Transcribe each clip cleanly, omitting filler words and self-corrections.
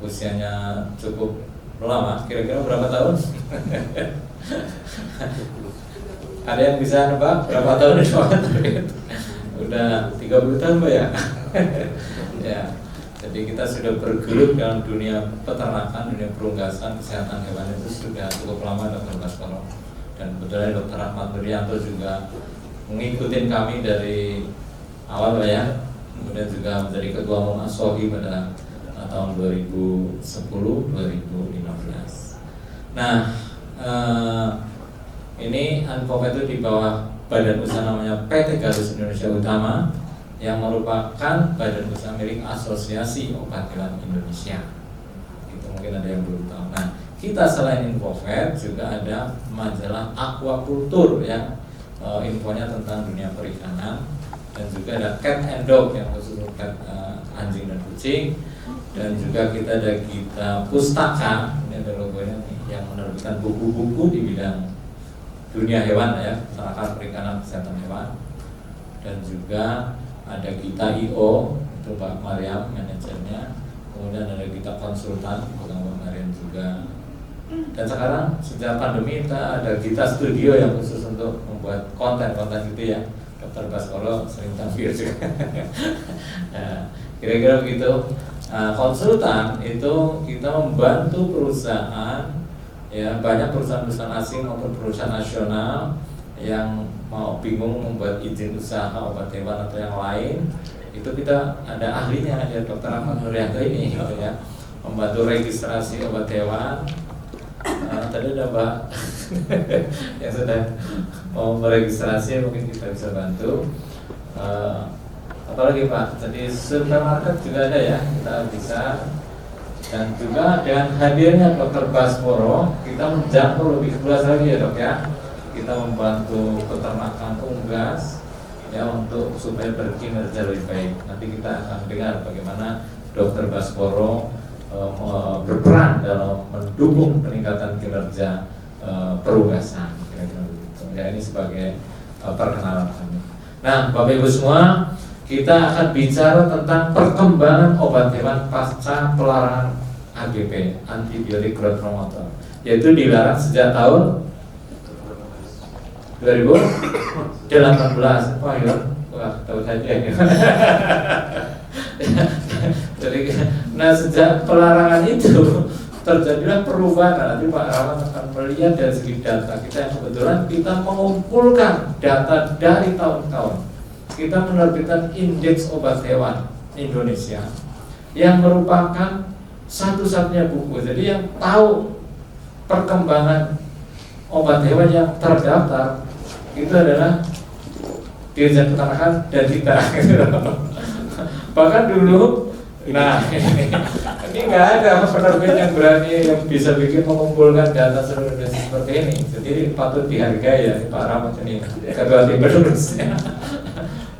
usianya cukup lama, kira-kira berapa tahun? Ada yang bisa nebak berapa tahun itu? Udah 30 tahun Pak ya? Ya, jadi kita sudah bergelut dalam dunia peternakan, dunia perunggasan, kesehatan hewan itu sudah cukup lama Dr. Baskoro. Dan kebetulan Dr. Ahmad Nuryanto juga mengikuti kami dari awal Pak ya. Kemudian juga menjadi ketua umum Asohi pada tahun 2010-2015. Nah, ini Anpok itu di bawah badan usaha namanya PT Galus Indonesia Utama, yang merupakan badan usaha milik Asosiasi Obat Hewan Indonesia. Itu mungkin ada yang belum tahu. Nah, kita selain Infovet juga ada majalah Aquaculture yang infonya tentang dunia perikanan, dan juga ada Cat and Dog yang khusus untuk anjing dan kucing, dan juga kita ada Gita Pustaka, ini ada logonya nih, yang menerbitkan buku-buku di bidang dunia hewan ya, peternakan, perikanan, kesehatan hewan. Dan juga ada Gita IO, itu Pak Mariam manajernya. Kemudian ada Gita Konsultan, bukan Pak Mariam juga. Dan sekarang sejak pandemi kita ada Gita Studio yang khusus untuk membuat konten-konten gitu ya. Dr. Baskoro sering tampil juga. Nah, kira-kira begitu. Konsultan itu kita membantu perusahaan ya, banyak perusahaan-perusahaan asing maupun perusahaan nasional yang mau bingung membuat izin usaha obat hewan atau yang lain. Itu kita ada ahlinya ya, Dr. Ahmad Nuryanto ini ya, membantu registrasi obat hewan. Tadi ada Mbak yang sudah mau meregistrasi, mungkin kita bisa bantu. Apalagi Pak, jadi supermarket juga ada ya, kita bisa. Dan juga dengan hadirnya Dr. Baskoro, kita menjangkau lebih luas lagi ya Dok ya. Kita membantu peternakan unggas ya, untuk supaya berkinerja lebih baik. Nanti kita akan dengar bagaimana Dr. Baskoro berperan dalam mendukung peningkatan kinerja perunggasan, kira-kira begitu. Ya, ini sebagai perkenalan kami. Nah, Bapak Ibu semua, kita akan bicara tentang perkembangan obat hewan pasca pelarangan AGP, antibiotik growth promoter, yaitu dilarang sejak tahun 2018. Wah, ya, tahu saja ya. Jadi, nah sejak pelarangan itu terjadilah perubahan. Nanti Pak Rahmat akan melihat dari segi data kita yang kebetulan kita mengumpulkan data dari tahun-tahun. Kita menerbitkan indeks obat hewan Indonesia yang merupakan satu-satunya buku. Jadi yang tahu perkembangan obat hewan yang terdaftar itu adalah Dirjen Peternakan dan kita. Bahkan dulu, nah ini nggak ada penerbit yang berani yang bisa bikin mengumpulkan data seluruh Indonesia seperti ini. Jadi patut dihargai ya Pak Rahmat ini, ketua tim penulisnya.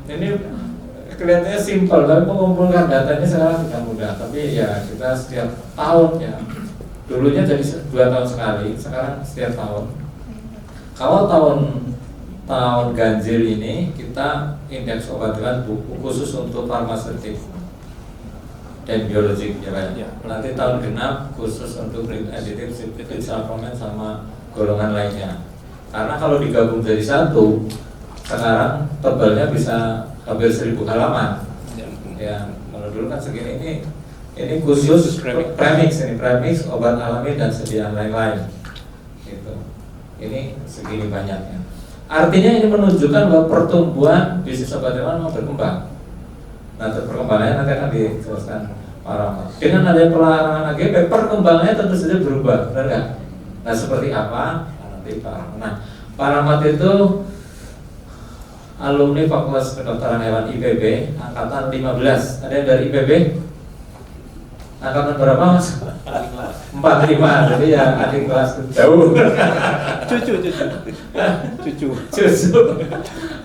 Ini kelihatannya simpel, tapi mengumpulkan datanya sekarang tidak mudah. Tapi ya kita setiap tahun ya, dulunya jadi 2 tahun sekali, sekarang setiap tahun. Kalau tahun ganjil ini kita indeks obat hewan buku khusus untuk farmaseutik dan biologik ya Pak. Ya. Nanti tahun genap khusus untuk aditif, suplemen sama golongan lainnya. Karena kalau digabung jadi satu, sekarang tebalnya bisa hampir 1000 halaman. Ya, kalau dulu kan segini, ini khusus premix, ini premix, obat alami dan sediaan lain-lain. Gitu. Ini segini banyaknya. Artinya ini menunjukkan bahwa pertumbuhan bisnis obat hewan mau berkembang. Nah, perkembangannya nanti akan dijelaskan Pak Rahmat. Dengan adanya pelarangan AGP, perkembangannya tentu saja berubah, benar nggak? Nah, seperti apa? Nanti Pak Rahmat. Nah, Pak Rahmat itu alumni Fakultas Kedokteran Hewan IPB angkatan 15. Ada yang dari IPB? Angkatan berapa Mas? 45. Jadi ya adik kelas jauh. Cucu.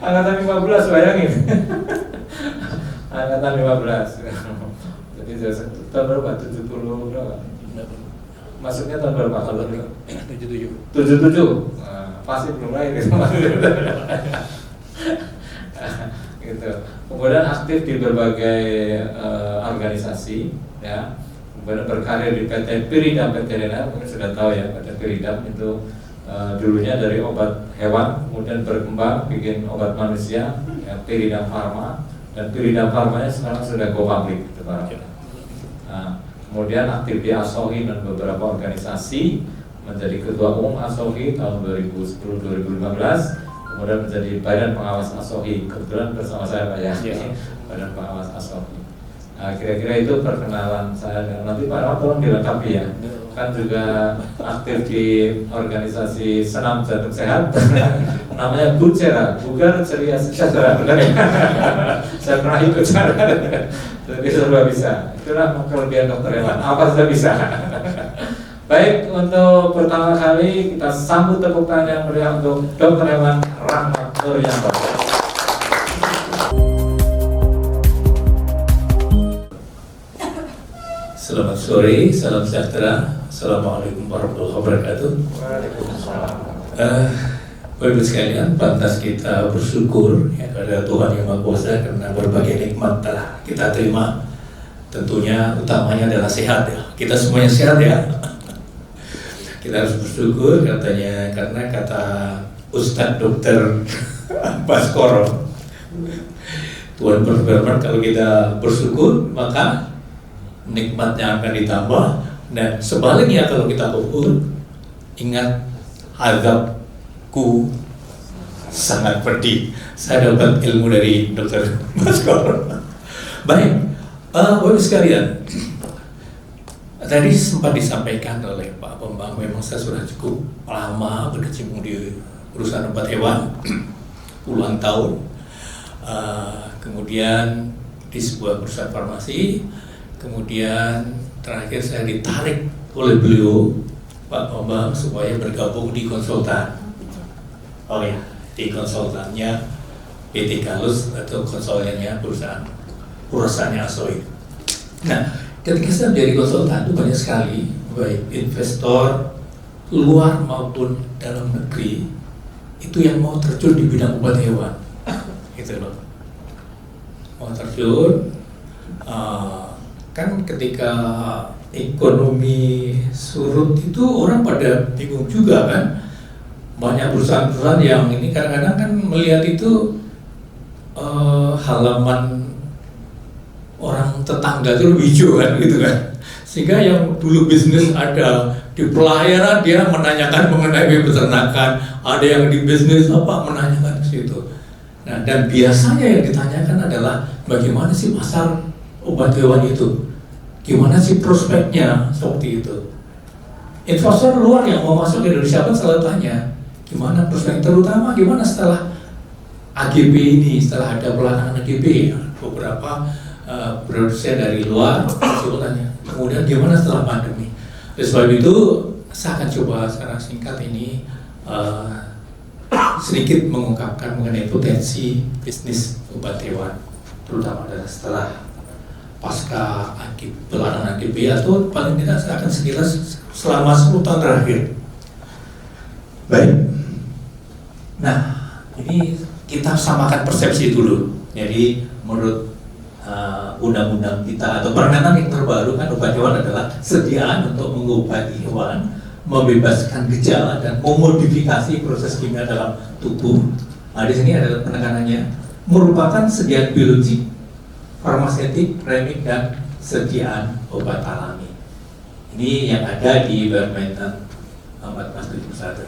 Angkatan 15, bayangin. Angkatan 15. Jadi tahun berapa? 70 berapa? Masuknya tahun berapa? 77. Nah, pasti belum lahir gitu. Gitu. Kemudian aktif di berbagai organisasi ya, berkarir di PT Pyridam Veteriner, mungkin sudah tahu ya, PT Pyridam itu dulunya dari obat hewan, kemudian berkembang bikin obat manusia, ya, Pyridam Pharma, dan Pyridam Pharmanya sekarang sudah go public gitu, Pak. Nah, kemudian aktif di ASOHI dan beberapa organisasi, menjadi ketua umum ASOHI tahun 2010-2015, kemudian menjadi badan pengawas ASOHI, kebetulan bersama saya Pak ya, badan pengawas ASOHI. Nah, kira-kira itu perkenalan saya. Nanti Pak Rahmat tolong dilengkapi ya. Kan juga aktif di organisasi senam jantung sehat, namanya Bucera, bugar ceria sejahtera. Benar ya? Saya pernah ikut cara, jadi serba bisa. Itulah kelebihan dokter hewan. Apa sudah bisa. Baik, untuk pertama kali kita sambut tepuk tangan yang meriah untuk Dokter Hewan Rahmat Nuryanto. Selamat sore, salam sejahtera. Assalamualaikum warahmatullahi wabarakatuh. Waalaikumsalam. Bapak Ibu sekalian, pantas kita bersyukur ya, kepada Tuhan Yang Maha Kuasa karena berbagai nikmat telah kita terima. Tentunya utamanya adalah sehat ya. Kita semuanya sehat ya. Kita harus bersyukur katanya, karena kata Ustadz Dokter Baskoro, Tuhan berfirman kalau kita bersyukur maka nikmatnya akan ditambah, dan sebaliknya kalau kita kufur, ingat azabku sangat pedih. Saya dapat ilmu dari Dokter Baskoro. Baik, Bapak sekalian, tadi sempat disampaikan oleh Pak Bambang, memang saya sudah cukup lama berkecimpung di urusan obat hewan, puluhan tahun. Kemudian di sebuah perusahaan farmasi, kemudian terakhir saya ditarik oleh beliau, Pak Bambang, supaya bergabung di konsultan. Oh ya, di konsultannya PT Galus atau konsultannya perusahaannya ASOHI. Nah, ketika saya menjadi konsultan itu banyak sekali, baik investor luar maupun dalam negeri, itu yang mau terjun di bidang obat hewan, gitu loh. Mau terjun, kan ketika ekonomi surut itu orang pada bingung juga kan. Banyak perusahaan-perusahaan yang ini kadang-kadang kan melihat itu halaman orang tetangga itu lebih hijau kan gitu kan. Sehingga yang dulu bisnis ada di pelayaran dia menanyakan mengenai peternakan, ada yang di bisnis apa menanyakan ke situ. Nah, dan biasanya yang ditanyakan adalah bagaimana sih pasar obat hewan itu, gimana sih prospeknya, seperti itu. Investor luar yang mau masuk ke Indonesia pun selalu tanya, gimana prospek, terutama gimana setelah AGB ini, setelah ada pelarangan AGB, beberapa produsen dari luar tanya, kemudian gimana setelah pandemi. Oleh sebab itu saya akan coba secara singkat ini sedikit mengungkapkan mengenai potensi bisnis obat hewan, terutama setelah pasca pelarangan AGB, atau paling tidak saya akan sekilas selama 10 tahun terakhir. Baik. Nah, ini kita samakan persepsi dulu. Jadi menurut undang-undang kita atau permenan yang terbaru kan, obat hewan adalah sediaan untuk mengobati hewan, membebaskan gejala dan memodifikasi proses kimia dalam tubuh. Nah, di sini adalah penekanannya merupakan sediaan biologi, farmaseutik, premik, dan sediaan obat alami. Ini yang ada di Permenan 1471.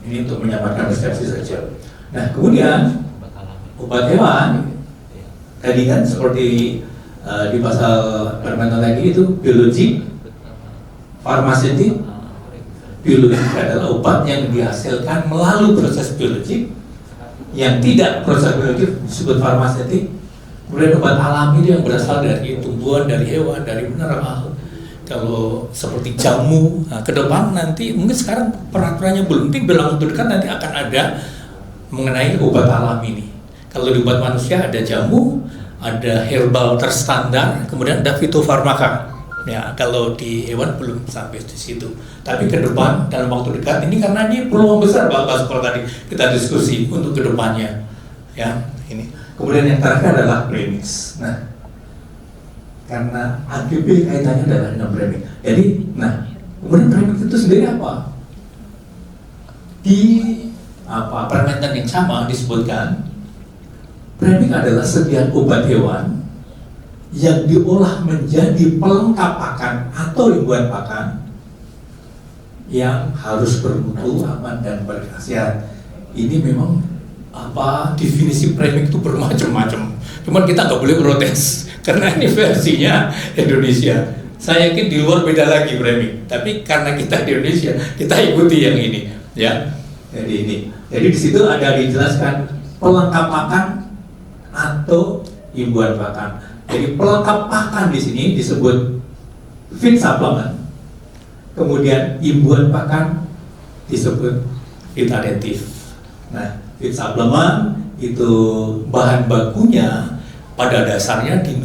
Ini untuk menyamakan persepsi saja. Nah, kemudian obat hewan tadi kan seperti di pasal Permenan lagi itu biologi, farmaseutik. Biologi adalah obat yang dihasilkan melalui proses biologi, yang tidak proses biologi disebut farmaseutik. Kemudian obat alami itu yang berasal dari tumbuhan, dari hewan, dari mineral. Kalau seperti jamu, nah, ke depan nanti mungkin sekarang peraturannya belum, tapi dalam waktu dekat nanti akan ada mengenai obat alami ini. Kalau di obat manusia ada jamu, ada herbal terstandar, kemudian ada fitofarmaka. Ya, kalau di hewan belum sampai di situ. Tapi ke depan dalam waktu dekat ini, karena ini peluang besar Bapak seperti tadi kita diskusi untuk ke depannya. Ya, ini. Kemudian yang terakhir adalah premix. Nah, karena AGB kaitannya adalah dengan premik. Jadi, nah, kemudian premik itu sendiri apa? Di permentan yang sama disebutkan premik adalah sediaan obat hewan yang diolah menjadi pelengkap pakan atau imbuhan pakan yang harus bermutu, aman, dan berkhasiat. Ini memang definisi premik itu bermacam-macam. Cuman kita nggak boleh protes karena ini versinya Indonesia. Saya yakin di luar beda lagi premik. Tapi karena kita di Indonesia, kita ikuti yang ini, ya. Jadi ini. Jadi di situ ada dijelaskan pelengkap pakan atau imbuhan pakan. Jadi pelengkap pakan di sini disebut feed supplement. Kemudian imbuhan pakan disebut feed additive. Nah, feed supplement itu bahan bakunya pada dasarnya di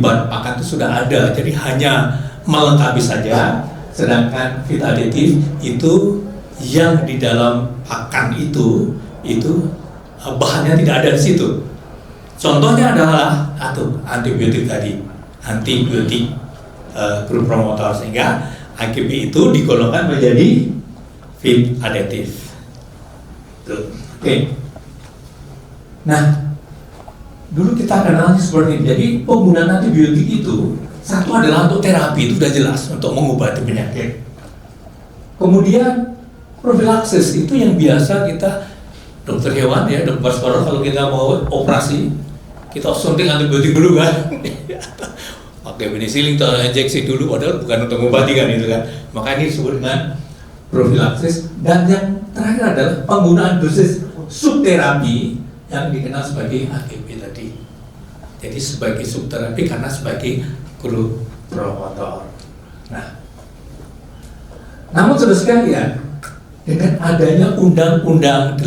bahan pakan itu sudah ada, jadi hanya melengkapi saja. Sedangkan feed additive itu yang di dalam pakan itu bahannya tidak ada di situ. Contohnya adalah antibiotik tadi, antibiotik growth promoter, sehingga AGB itu digolongkan menjadi feed additive. Oke. Nah, dulu kita kenal seperti ini. Jadi penggunaan antibiotik itu satu adalah untuk terapi, itu sudah jelas, untuk mengobati penyakit. Kemudian profilaksis itu yang biasa kita dokter hewan ya, dokter spesialis kalau kita mau operasi kita suntik antibiotik dulu kan. Pakai penicillin atau injeksi dulu, padahal bukan untuk mengobati kan itu kan. Maka ini disebut dengan profilaksis. Dan yang terakhir adalah penggunaan dosis subterapi yang dikenal sebagai AGB tadi. Jadi sebagai subterapi karena sebagai growth promoter. Nah, namun saudara sekalian, dengan adanya Undang-Undang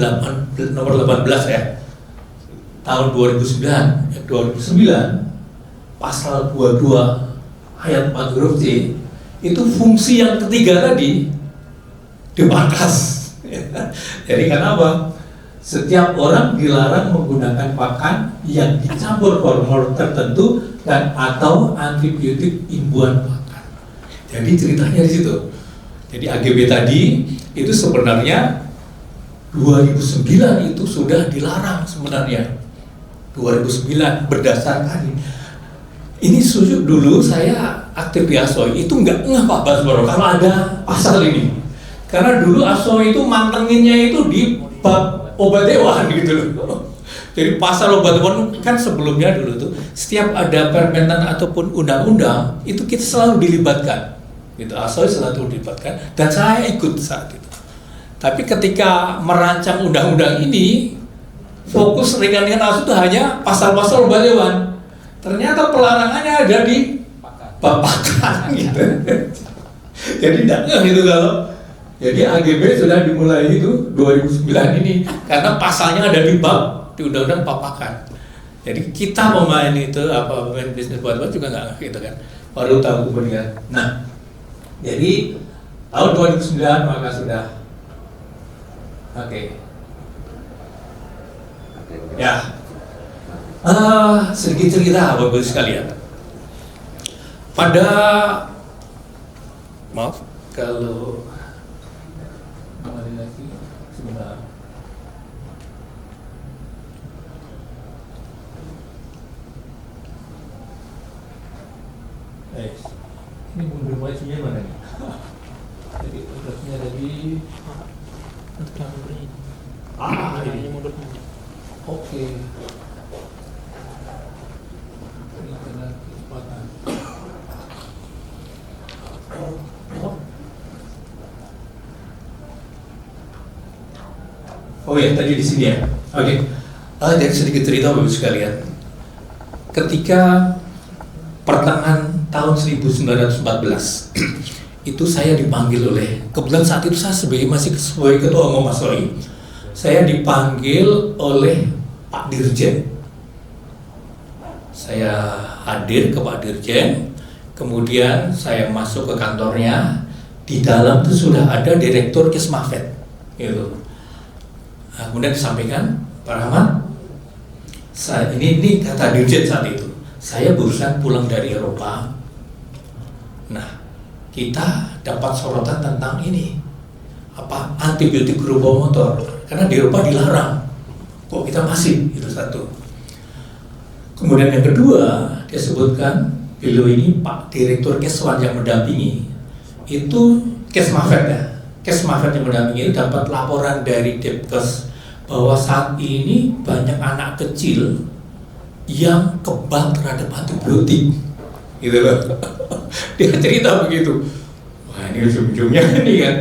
nomor 18 ya tahun 2009 pasal 22 ayat 4 huruf C itu fungsi yang ketiga tadi dipangkas. Jadi kenapa? Setiap orang dilarang menggunakan pakan yang dicampur hormon tertentu dan atau antibiotik imbuhan pakan. Jadi ceritanya di situ. Jadi AGB tadi itu sebenarnya 2009 itu sudah dilarang sebenarnya. 2009 berdasarkan ini sujud dulu saya aktif di ASOI itu nggak Pak Basboro kalau ada pasal ini. Karena dulu ASOI itu mantenginnya itu di bab obat hewan gitu loh. Jadi pasal obat hewan kan sebelumnya dulu tuh setiap ada permentan ataupun undang-undang itu kita selalu dilibatkan. Gitu, ASOI selalu dilibatkan dan saya ikut saat itu. Tapi ketika merancang undang-undang ini fokus ringan-ringan ASOI itu hanya pasal-pasal obat hewan. Ternyata pelarangannya ada di bab pakan gitu. Jadi tidak gitu kalau. Jadi AGB sudah dimulai itu 2009 ini karena pasalnya ada di bab di undang-undang bab pakan. Jadi kita pemain itu pemain bisnis buat juga nggak gitu kan. Baru tahu kemudian. Nah, jadi tahun 2009 maka sudah oke. Ya. Sedikit cerita Bapak Ibu sekalian. Pada maaf kalau kembali lagi sebentar. Ini mundur majunya mana nih? Jadi tugasnya dari ini mundur. Oke. Oh ya, tadi di sini ya. Oke. Jadi sedikit cerita Bapak sekalian. Ketika pertengahan tahun 1914 itu saya dipanggil oleh, kebetulan saat itu saya masih sebagai ketua umum ASOI. Saya dipanggil oleh Pak Dirjen. Saya hadir ke Pak Dirjen, kemudian saya masuk ke kantornya. Di dalam itu sudah ada Direktur Kesmafet, gitu. Kemudian disampaikan, Pak Rahmat, ini kata Dirjen saat itu, saya barusan pulang dari Eropa. Nah, kita dapat sorotan tentang ini, antibiotik berubah motor, karena di Eropa dilarang. Kok kita masih? Itu satu. Kemudian yang kedua, dia sebutkan beliau ini Pak Direktur Keswan yang mendampingi itu Kesmafet ya. Kesmafet yang mendampingi itu dapat laporan dari Depkes bahwa saat ini banyak anak kecil yang kebal terhadap antibiotik, gitu loh. Dia cerita begitu. Wah, ini ujung-ujungnya ini kan.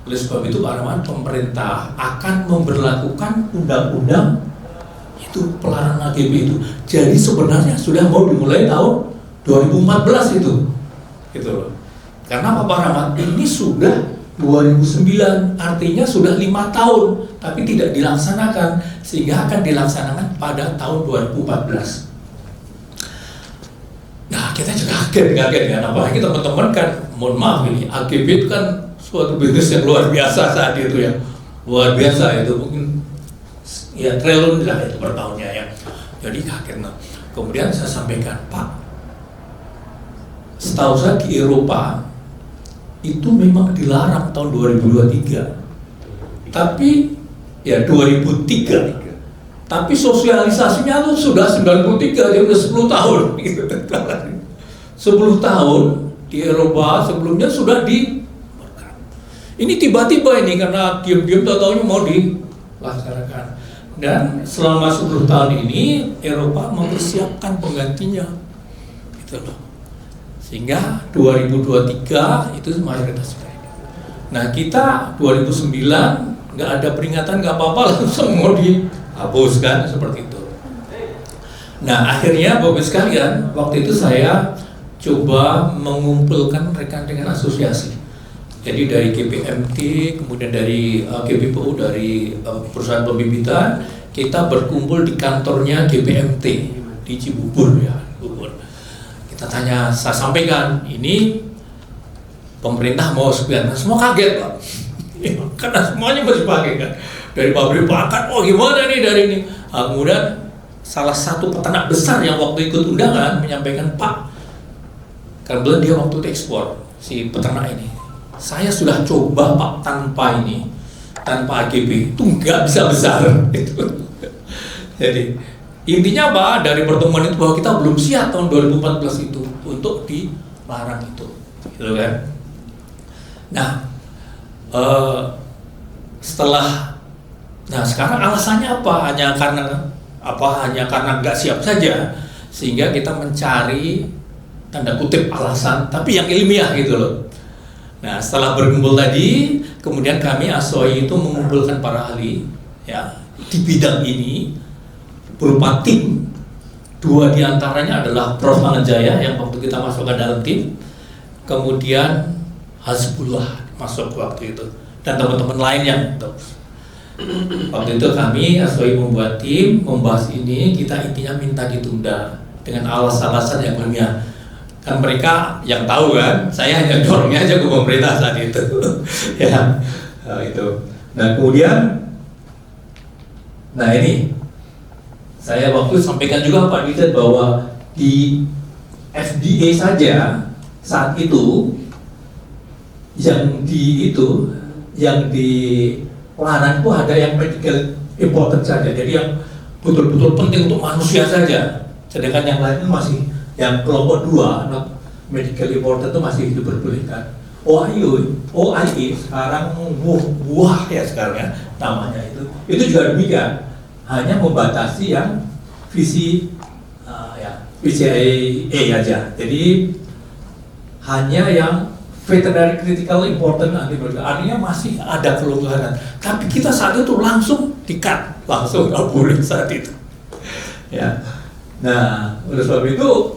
Oleh sebab itu Pak Rahman, pemerintah akan memberlakukan undang-undang itu pelarangan AGB itu. Jadi sebenarnya sudah mau dimulai tahun 2014 itu, gitu loh. Karena Pak Rahman ini sudah 2009, artinya sudah 5 tahun, tapi tidak dilaksanakan, sehingga akan dilaksanakan pada tahun 2014. Nah, kita juga kaget kan, apalagi teman-teman kan, mohon maaf ini, AGB itu kan suatu bisnis yang luar biasa saat itu ya, luar biasa itu, mungkin ya triliun lah itu per tahunnya ya. Jadi kaget. Nah, kemudian saya sampaikan, Pak, setahu saya di Eropa itu memang dilarang tahun 2023, tapi ya 2003, tapi sosialisasinya tuh sudah 93, jadi udah 10 tahun gitu. 10 tahun di Eropa sebelumnya sudah ini tiba-tiba ini karena diam-diam tahu-tahunya mau dilaksanakan. Dan selama 10 tahun ini Eropa mempersiapkan penggantinya, gitu loh. Sehingga 2023 itu mayoritas sudah ini. Nah, kita 2009 nggak ada peringatan, nggak apa-apa, langsung mau dihapuskan seperti itu. Nah, akhirnya Bapak sekalian, waktu itu saya coba mengumpulkan rekan-rekan asosiasi. Jadi dari GPMT, kemudian dari GPPU, dari perusahaan pembibitan, kita berkumpul di kantornya GPMT di Cibubur ya, Bubur. Kita tanya, saya sampaikan, ini pemerintah mau sekian, semua kaget Pak. Karena semuanya masih pakai kan. Dari pabrik pakan, oh gimana nih dari ini. Nah, kemudian salah satu peternak besar yang waktu ikut undangan menyampaikan, Pak, karena dia waktu itu ekspor, si peternak ini, saya sudah coba Pak tanpa ini, tanpa AGB, itu nggak bisa besar. Jadi intinya apa dari pertemuan itu bahwa kita belum siap tahun 2014 itu untuk dilarang itu, gitu kan? Nah, sekarang alasannya apa? Hanya karena nggak siap saja, sehingga kita mencari tanda kutip alasan, tapi yang ilmiah gitu loh. Nah, setelah berkumpul tadi, kemudian kami ASOI itu mengumpulkan para ahli ya di bidang ini berupa tim. 2 diantaranya adalah Prof. Mangenjaya yang waktu kita masukkan dalam tim, kemudian Hasbullah masuk waktu itu, dan teman-teman lainnya. Waktu itu kami ASOI membuat tim membahas ini, kita intinya minta ditunda dengan alasan-alasan yang ilmiah. Kan mereka yang tahu kan, saya hanya dorongnya aja ke pemerintah saat itu. Ya, itu. Nah kemudian, nah ini saya waktu sampaikan juga Pak Dirjen bahwa di FDA saja saat itu yang dilarang itu ada yang medical important saja, jadi yang betul-betul penting untuk manusia saja, sedangkan yang lain itu masih yang kelompok 2 medical important itu masih diperbolehkan. OIE sekarang buah ya sekarang ya namanya itu juga demikian, hanya membatasi yang VCIA aja, jadi hanya yang veterinary critical important antibiotic, artinya masih ada kelonggaran, tapi kita saat itu langsung di-cut, langsung nggak boleh saat itu ya. Nah oleh sebab itu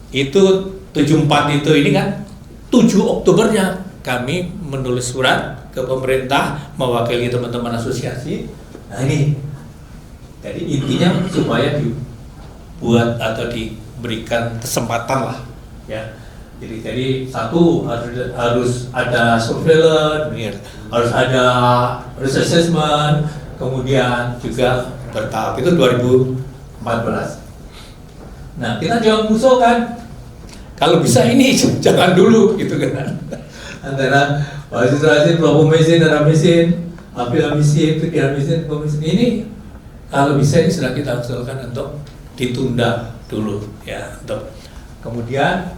74 itu ini kan 7 Oktobernya kami menulis surat ke pemerintah mewakili teman-teman asosiasi. Nah ini jadi intinya supaya dibuat atau diberikan kesempatan lah ya. Jadi satu harus ada surveillance, harus ada risk assessment, kemudian juga bertahap. Itu 2014. Nah, kita jangan mengusulkan kalau bisa ini jangan dulu gitu kan. Antara azitromycin, vancomycin, erythromycin, apomycin, piperacillin, ini kalau bisa ini sudah kita usulkan untuk ditunda dulu ya. Untuk kemudian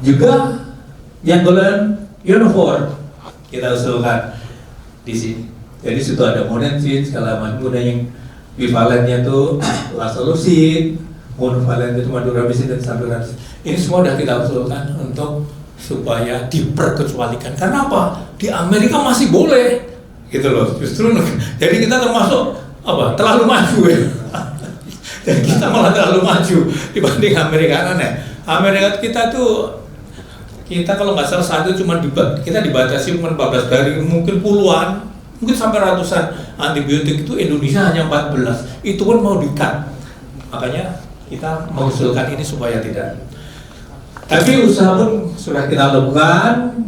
juga yang golden ionophore kita usulkan di sini. Jadi situ ada monensin segala macam, kemudian yang bivalennya itu lasolusin, monovalen itu maduramisin dan saluramisin. Ini semua sudah kita usulkan untuk supaya diperkecualikan. Karena apa? Di Amerika masih boleh, gitu loh. Justru jadi kita termasuk apa? Terlalu maju ya. Jadi kita malah terlalu maju dibanding Amerika. Aneh. Amerika kita tuh kalau nggak salah saat itu kita dibatasi cuma 14 dari mungkin puluhan, mungkin sampai ratusan antibiotik. Itu Indonesia hanya 14. Itu pun mau di-cut. Makanya kita mengusulkan ini supaya tidak. Tapi usaha pun sudah kita lakukan,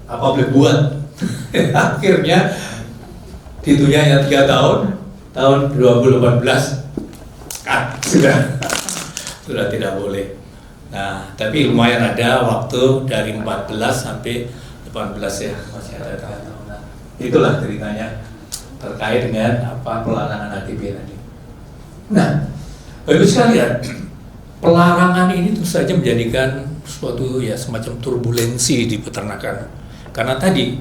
apa boleh buat. Akhirnya ditunya ya 3 tahun 2018 kan sudah tidak boleh. Nah, tapi lumayan ada waktu dari 14 sampai 18 ya, masih ada 3 tahun. Nah, itulah ceritanya terkait dengan apa pelarangan ATP tadi. Nah, Bapak sekalian, pelarangan ini tentu saja menjadikan suatu ya semacam turbulensi di peternakan. Karena tadi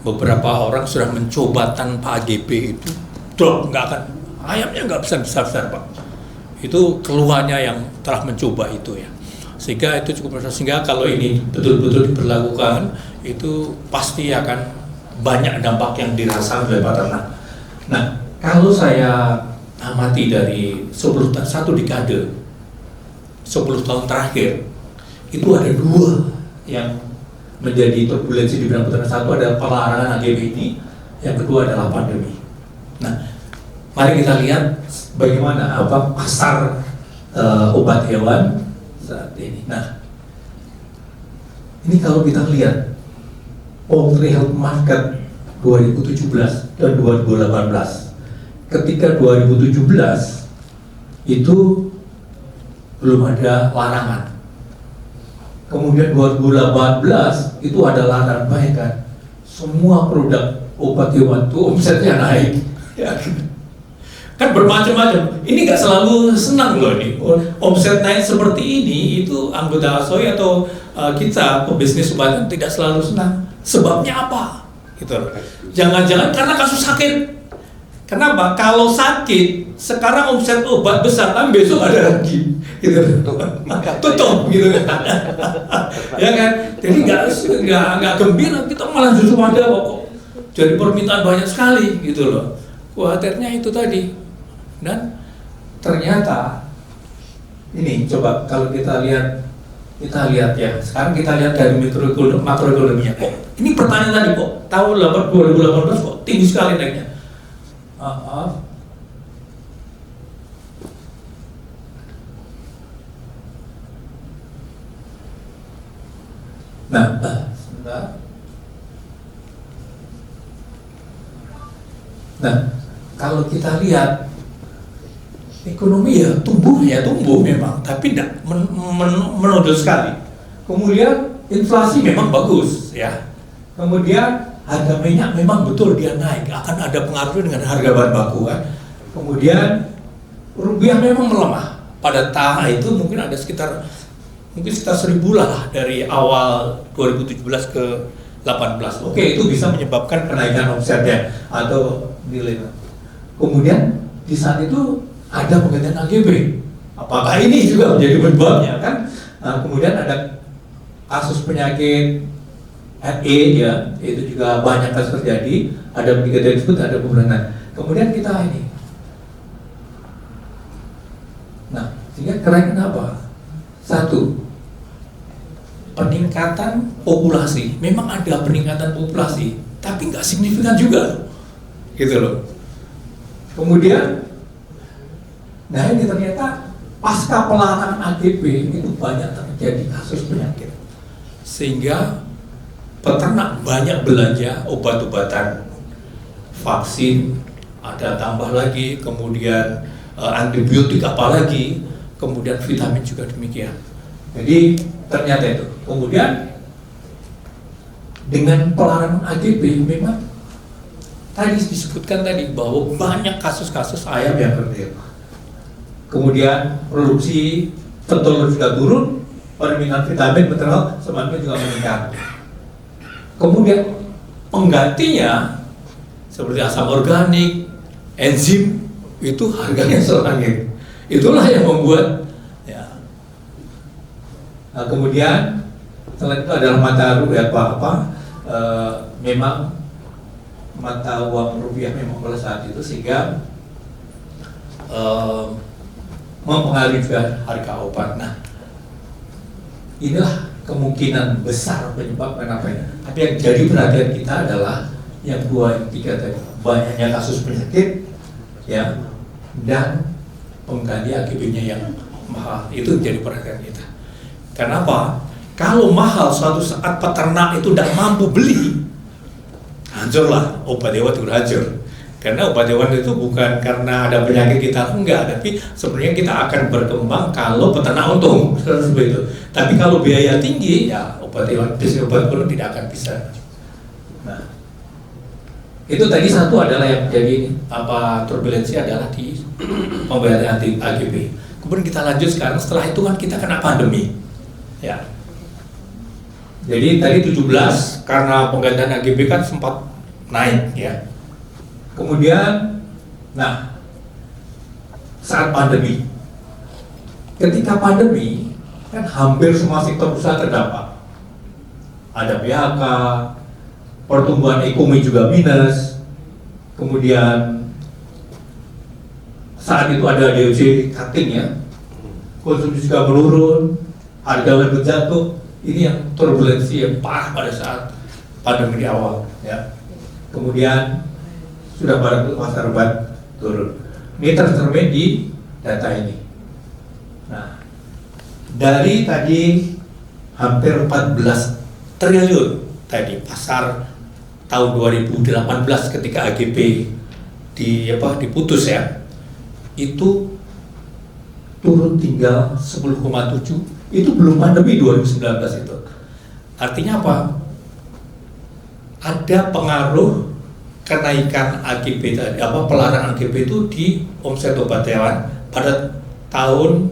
beberapa orang sudah mencoba tanpa AGP itu drop, nggak akan, ayamnya nggak bisa besar-besar Pak. Itu keluarnya yang telah mencoba itu ya. Sehingga itu cukup besar, sehingga kalau ini betul-betul diberlakukan itu pasti akan banyak dampak yang dirasakan oleh peternak. Nah, kalau saya amati dari 1 dekade 10 tahun terakhir itu ada 2 yang menjadi turbulensi di bidang peternak. Satu adalah pelarangan AGP ini, yang kedua adalah pandemi. Nah, mari kita lihat bagaimana pasar obat hewan saat ini. Nah, ini kalau kita lihat poultry health market 2017 dan 2018. Ketika 2017 itu belum ada larangan. Kemudian 2018 itu ada larangan, bayangkan semua produk obat hewan itu omsetnya naik. Ya. Kan bermacam-macam. Ini nggak selalu senang loh nih. Omset naik seperti ini itu anggota ASOI atau kita pebisnis obat tidak selalu senang. Sebabnya apa? Gitu. Jangan-jangan karena kasus sakit. Kenapa? Kalau sakit, sekarang omset obat besar, tapi besok ada lagi, gitu. Tutup, gitu kan? Ya kan? Jadi nggak gembira, kita malah justru ada kok. Jadi permintaan banyak sekali, gitu loh. Khawatirnya itu tadi. Dan ternyata ini coba kalau kita lihat ya. Sekarang kita lihat dari makroekonominya kok. Ini pertanyaan tadi kok. Tahun 2018 kok tinggi sekali naiknya. Sebentar. Nah, kalau kita lihat ekonomi ya tumbuh memang, tapi tidak menonjol sekali. Kemudian inflasi memang bagus ya. Kemudian harga minyak memang betul dia naik, akan ada pengaruh dengan harga bahan baku kan. Kemudian rupiah memang melemah. Pada tahun itu mungkin sekitar 1.000 lah dari awal 2017 ke 18. Oke, itu bisa menyebabkan kenaikan omsetnya atau nilai. Kemudian di saat itu ada penggantian AGB. Apakah ini juga menjadi penyebabnya kan? Nah, kemudian ada kasus penyakit RE ya, itu juga banyak kasus terjadi. Ada penggantian disebut, ada penurunan. Kemudian kita ini. Nah, sehingga kenaikan apa? 1, peningkatan populasi. Memang ada peningkatan populasi, tapi nggak signifikan juga, gitu loh. Kemudian, nah ini ternyata pasca pelarangan AGB itu banyak terjadi kasus penyakit, sehingga peternak banyak belanja obat-obatan, vaksin, ada tambah lagi, kemudian antibiotik apalagi, kemudian vitamin juga demikian. Jadi ternyata itu. Kemudian dengan pelarangan AGB memang tadi disebutkan tadi bahwa banyak kasus-kasus ayam yang kerdil. Kemudian produksi telur juga turun, permintaan vitamin, mineral, semuanya juga meningkat. Kemudian penggantinya seperti asam organik, enzim itu harganya selangit. Itulah yang membuat ya. Nah, kemudian selain itu adalah mata rupiah memang mata uang rupiah memang pada saat itu sehingga mempengaruhi juga harga obat. Nah, inilah kemungkinan besar penyebab kenapa ya. Tapi yang jadi perhatian kita adalah yang 2, yang 3 tadi, banyaknya kasus penyakit, ya, dan pengganti AGB-nya yang mahal. Itu jadi perhatian kita. Kenapa? Kalau mahal suatu saat peternak itu tidak mampu beli, hancurlah obat hewan itu hancur. Karena obat hewan itu bukan karena ada penyakit kita, enggak, tapi sebenarnya kita akan berkembang kalau peternak untung, seperti itu. Tapi kalau biaya tinggi, ya obat hewan, obat pun tidak akan bisa. Nah, itu tadi satu adalah yang jadi turbulensi adalah di pembayaran anti AGB. Kemudian kita lanjut sekarang, setelah itu kan kita kena pandemi, ya. Jadi tadi 17 karena penggantian AGB kan sempat naik, ya. Kemudian, nah, saat pandemi, ketika pandemi kan hampir semua sektor usaha terdampak. Ada PHK, pertumbuhan ekonomi juga minus, kemudian saat itu ada DOJ cutting ya, konsumsi juga menurun, harga harga jatuh. Ini yang turbulensi yang parah pada saat pandemi di awal, ya. Kemudian sudah pada pasar obat turun. Ini tercermin di data ini. Nah, dari tadi hampir 14 triliun tadi pasar tahun 2018 ketika AGB diputus ya, itu turun tinggal 10,7. Itu belum pandemi 2019 itu. Artinya apa? Ada pengaruh kenaikan AGB tadi, pelarangan AGB itu di omset obat hewan pada tahun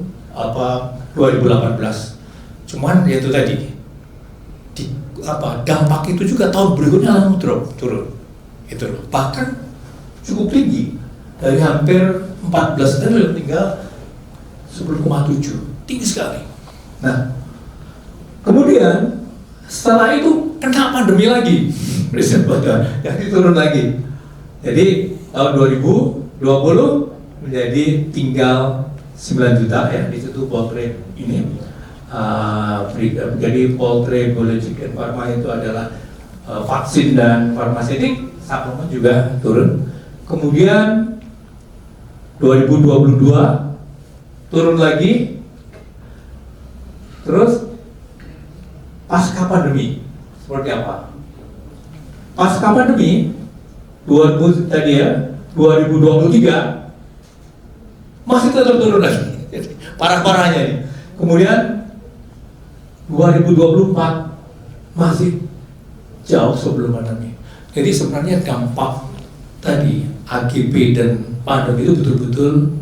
2018. Cuman ya itu tadi dampak itu juga tahun berikutnya langsung turun. Itu loh. Bahkan cukup tinggi. Dari hampir 14 triliun tinggal 10,7. Tinggi sekali. Nah, kemudian setelah itu kena pandemi lagi. Jadi turun lagi. Jadi tahun 2020 menjadi tinggal 9 juta ya, di situ poultry ini. Jadi poultry, biologic and pharma itu adalah vaksin dan farmaseutik, suplemen juga turun. Kemudian 2022 turun lagi. Terus pasca pandemi seperti apa? Pasca pandemi 2023 masih tetap turun lagi, parah-parahnya nih. Kemudian 2024 masih jauh sebelum pandemi. Jadi sebenarnya dampak tadi AGB dan pandemi itu betul-betul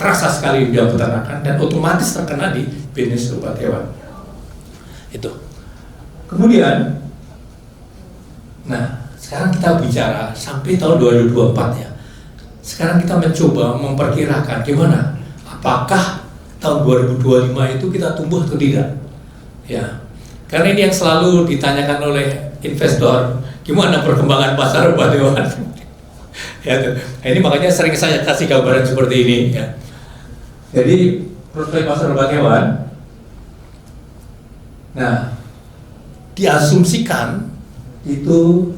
terasa sekali di peternakan dan otomatis terkena di bisnis obat hewan. Itu. Kemudian, nah sekarang kita bicara sampai tahun 2024 ya. Sekarang kita mencoba memperkirakan gimana, apakah tahun 2025 itu kita tumbuh atau tidak? Ya, karena ini yang selalu ditanyakan oleh investor, gimana perkembangan pasar obat hewan? Ya, nah, ini makanya sering saya kasih gambaran seperti ini. Ya. Jadi prospek pasar obat hewan, nah diasumsikan itu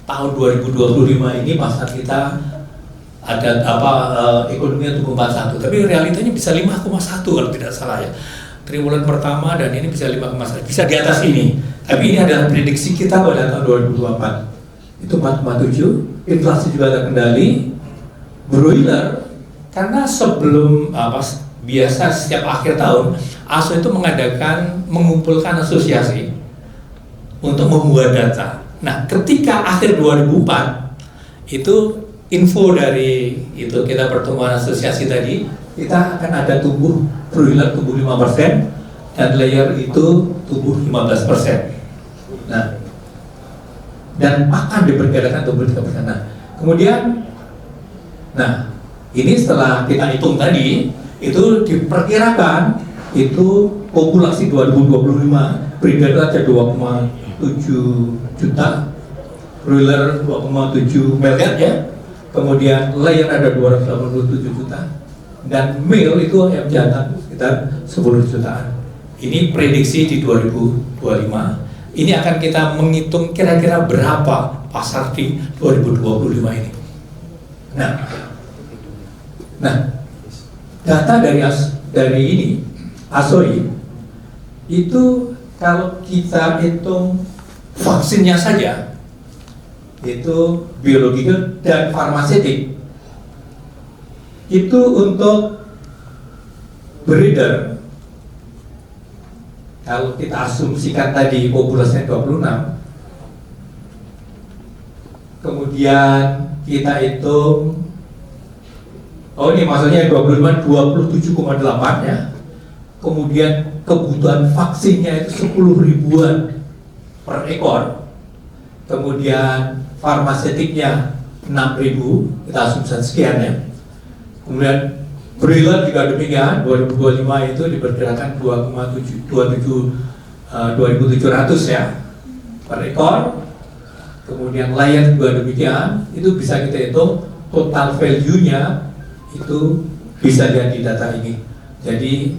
tahun 2025 ini pasar kita ada ekonominya tumbuh 41, tapi realitanya bisa 5,1 kalau tidak salah ya. Triwulan pertama dan ini bisa 5,1, bisa di atas ini. Tapi ini adalah prediksi kita pada tahun 2024. Itu 4,7, inflasi juga terkendali, broiler Karena sebelum biasa setiap akhir tahun ASO itu mengumpulkan asosiasi untuk membuat data. Nah, ketika akhir 2004 itu info dari itu kita pertemuan asosiasi tadi, kita akan ada broiler tumbuh 5% dan layer itu tumbuh 15%. Nah, dan pakan diperkirakan tumbuh 3%. Nah, kemudian, ini setelah kita hitung tadi, itu diperkirakan itu populasi 2025 breeder ada 2,7 juta, broiler 2,7 miliar ya, kemudian layer ada 287 juta, dan male itu ayam jantan sekitar 10 jutaan. Ini prediksi di 2025. Ini akan kita menghitung kira-kira berapa pasar di 2025 ini. Nah, data dari ini ASOI itu kalau kita hitung vaksinnya saja itu biological dan farmaseutik itu untuk breeder, kalau kita asumsikan tadi populasinya 26, kemudian kita hitung, ini maksudnya 27,8 ya, kemudian kebutuhan vaksinnya itu 10 ribuan per ekor, kemudian farmaseutiknya 6.000, kita asumsikan sekian ya, kemudian broiler juga demikian, 2025 itu diperkirakan 2.700 ya per ekor, kemudian layer juga demikian, itu bisa kita hitung total value-nya itu bisa jadi data ini. Jadi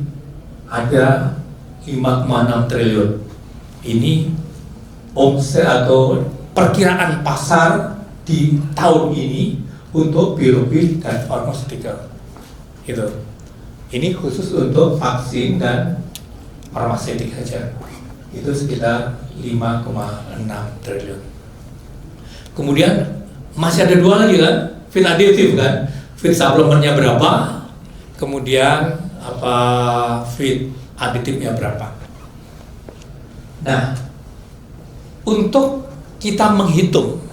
ada 5,6 triliun. Ini omset atau perkiraan pasar di tahun ini untuk biologi dan farmaceutical. Gitu. Ini khusus untuk vaksin dan farmaseutik saja. Itu sekitar 5,6 triliun. Kemudian masih ada dua lagi kan, feed aditif kan, feed suplementnya berapa, kemudian feed aditifnya berapa. Nah, untuk kita menghitung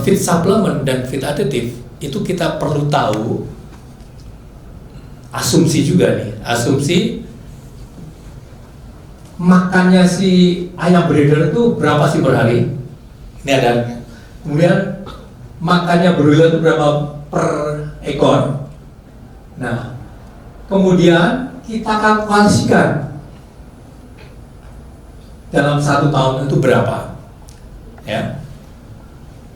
feed supplement dan feed aditif itu kita perlu tahu asumsi juga nih, asumsi makannya si ayam breeder itu berapa sih per hari? Ini ada. Kemudian makannya broiler itu berapa per ekor? Nah, kemudian kita kalkulasikan dalam 1 tahun itu berapa, ya?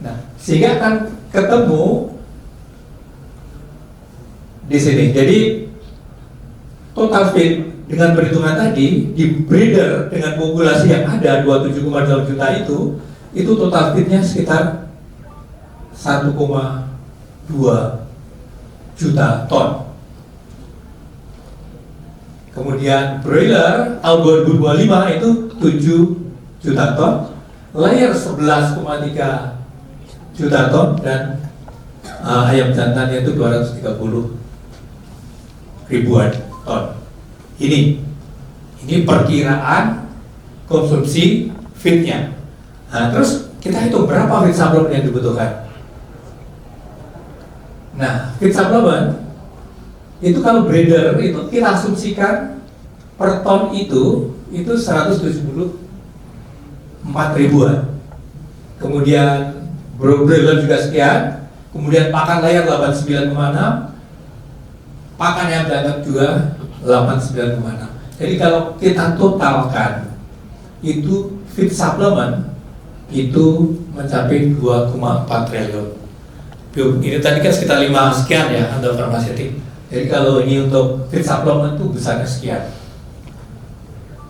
Nah, sehingga akan ketemu di sini. Jadi total feed dengan perhitungan tadi di breeder dengan populasi yang ada 27,8 juta itu total feednya sekitar 1,2 juta ton. Kemudian broiler tahun 2025 itu 7 juta ton, layer 11,3 juta ton, dan ayam jantannya itu 230 ribuan ton. Ini perkiraan konsumsi feednya. Nah, terus kita hitung berapa feed supplement yang dibutuhkan. Nah, feed supplement itu kalau breeder itu kita asumsikan per ton itu 174 ribuan. Kemudian broiler juga sekian, kemudian pakan layar 89,6, pakan ayam jantan juga 89,6. Jadi kalau kita totalkan itu feed supplement itu mencapai 2,4 triliun. Ini tadi kan sekitar 5 sekian ya untuk farmaseutik. Jadi kalau ini untuk feed supplement itu besarnya sekian.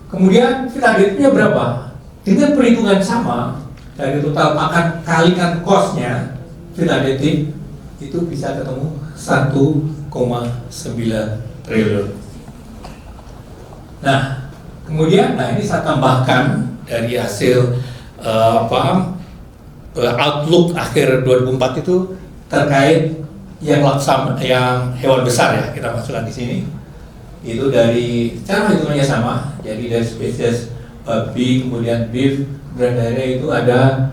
Kemudian feed aditifnya berapa? Dengan perhitungan sama dari total pakan kalikan cost-nya, feed aditif itu bisa ketemu 1,9 triliun. Nah, kemudian ini saya tambahkan dari hasil outlook akhir 2004 itu terkait yang hewan besar ya kita masukkan di sini itu dari cara hitungannya sama, jadi dari spesies babi kemudian beef kemudian dari itu ada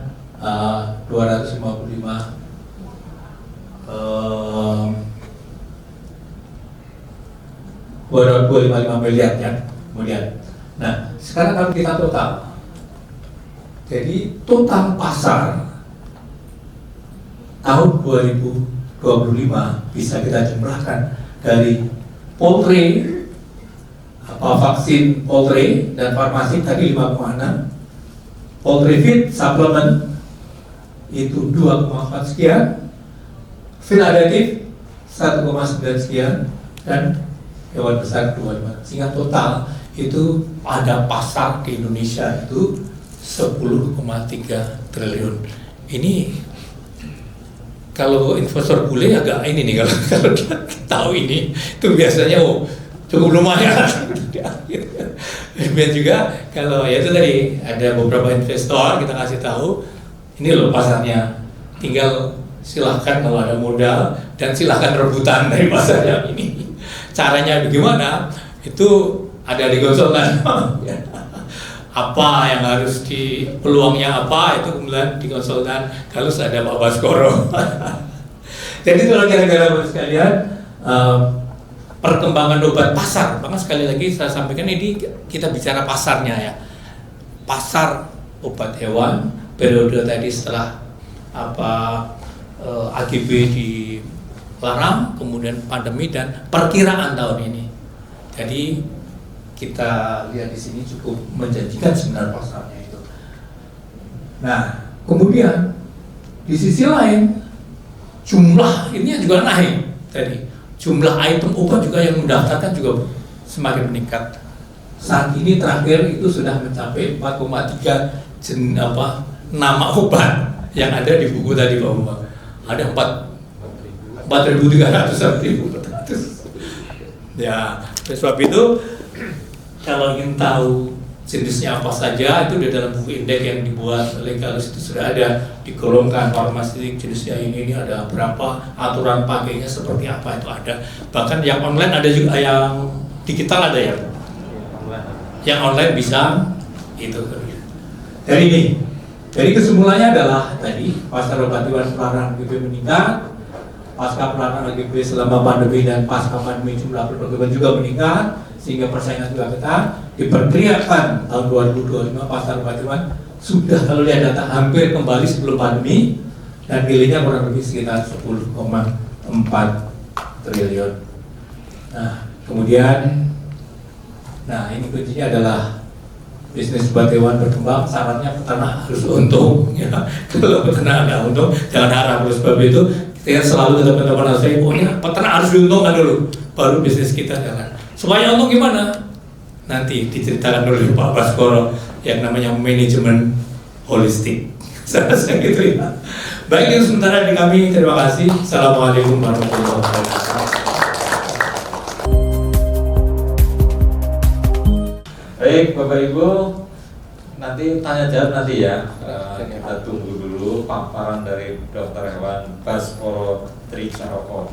255 miliar ya kemudian. Nah sekarang kalau kita total, jadi total pasar tahun 2025 bisa kita jumlahkan dari poultry, vaksin poultry dan farmasi tadi 5,6, poultry feed supplement itu 2,4 sekian, feed additive 1,9 sekian, dan hewan besar 2,5, sehingga total itu ada pasar di Indonesia itu 10,3 triliun. Ini kalau investor bule agak ini nih, kalau tahu ini itu biasanya cukup lumayan. Dan juga kalau ya itu tadi ada beberapa investor kita kasih tahu ini loh pasarnya, tinggal silahkan kalau ada modal dan silahkan rebutan dari pasarnya ini. Caranya bagaimana itu ada di konsultan. Apa yang harus di peluangnya apa itu kemudian di konsultan kalau ada Pak Baskoro. Jadi kalau kira-kira sekalian perkembangan obat pasar, bahkan sekali lagi saya sampaikan ini kita bicara pasarnya ya, pasar obat hewan periode tadi setelah AGB dilarang, kemudian pandemi dan perkiraan tahun ini. Jadi kita lihat di sini cukup menjanjikan sebenarnya pasarnya itu. Nah, kemudian di sisi lain jumlah ini juga naik tadi. Jumlah item obat juga yang mendaftarkan juga semakin meningkat. Saat ini terakhir itu sudah mencapai 4,3 nama obat yang ada di buku tadi Pak Bambang. Ada 4.300. Ya, sebab itu kalau ingin tahu jenisnya apa saja itu di dalam buku indeks yang dibuat oleh Kalus itu sudah ada digolongkan farmaseutik jenisnya ini ada berapa, aturan pakainya seperti apa itu ada. Bahkan yang online ada juga, yang digital ada ya. Yang online bisa itu. Dari ini, dari kesimpulannya adalah tadi pasar obat hewan pelarangan AGB meningkat, pasca pelarangan AGB selama pandemi dan pasca pandemi jumlah perdagangan juga meningkat, sehingga persaingan juga ketat. Diperkirakan tahun 2025 pasar obat hewan sudah kalau lihat data hampir kembali sebelum pandemi dan nilainya kurang lebih sekitar 10,4 triliun. Nah, kemudian ini kuncinya adalah bisnis obat hewan berkembang, syaratnya peternak harus untung ya. Kalau peternak nggak untung jangan harap. Oleh sebab itu kita selalu teman-teman saya pokoknya peternak harus diuntungkan dulu baru bisnis kita jalan. Supaya untung gimana? Nanti diceritakan oleh Pak Baskoro yang namanya manajemen holistik. Saya gitu ya. Baik, itu sementara dari kami. Terima kasih. Assalamualaikum warahmatullahi wabarakatuh. Baik, Bapak Ibu, nanti tanya jawab nanti ya. Kita tunggu dulu paparan dari Dokter Hewan Baskoro Tricharoko.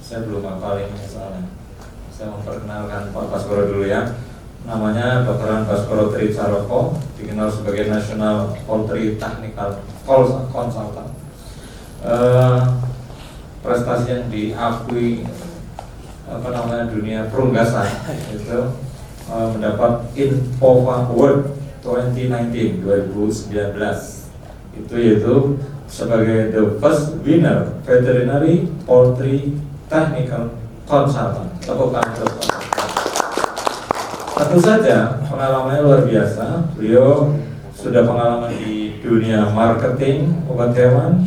Saya belum hafal ini soalnya. Saya memperkenalkan Pak Baskoro dulu ya. Namanya Dr. Baskoro Tricharoko, dikenal sebagai National Poultry Technical Consultant. Prestasi yang diakui dunia perunggasan itu mendapat Infova Award 2019 itu yaitu sebagai the first winner veterinary poultry technical consultant. Tentu saja pengalamannya luar biasa. Beliau sudah pengalaman di dunia marketing obat hewan,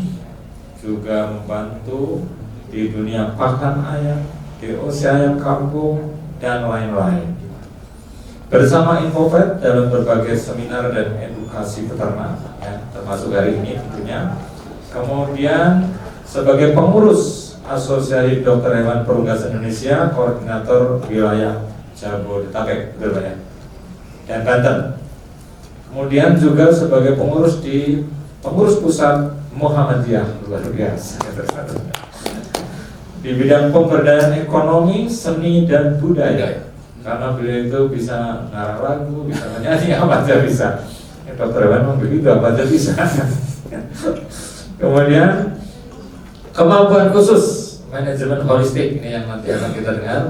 juga membantu di dunia pakan ayam, DOC ayam kampung, dan lain-lain. Bersama Infovet dalam berbagai seminar dan edukasi peternak, ya, termasuk hari ini tentunya. Kemudian sebagai pengurus Asosiasi Dokter Hewan Perunggas Indonesia, koordinator wilayah Jabodetabek, betul ya, dan Banten. Kemudian juga sebagai pengurus pusat Muhammadiyah, luar biasa. di bidang pemberdayaan ekonomi, seni dan budaya. Karena beliau itu bisa ngarang lagu, bisa menyanyi, apa aja bisa. Dokter Hewan begitu, apa aja bisa. Kemudian kemampuan khusus manajemen holistik, ini yang nanti akan kita dengar,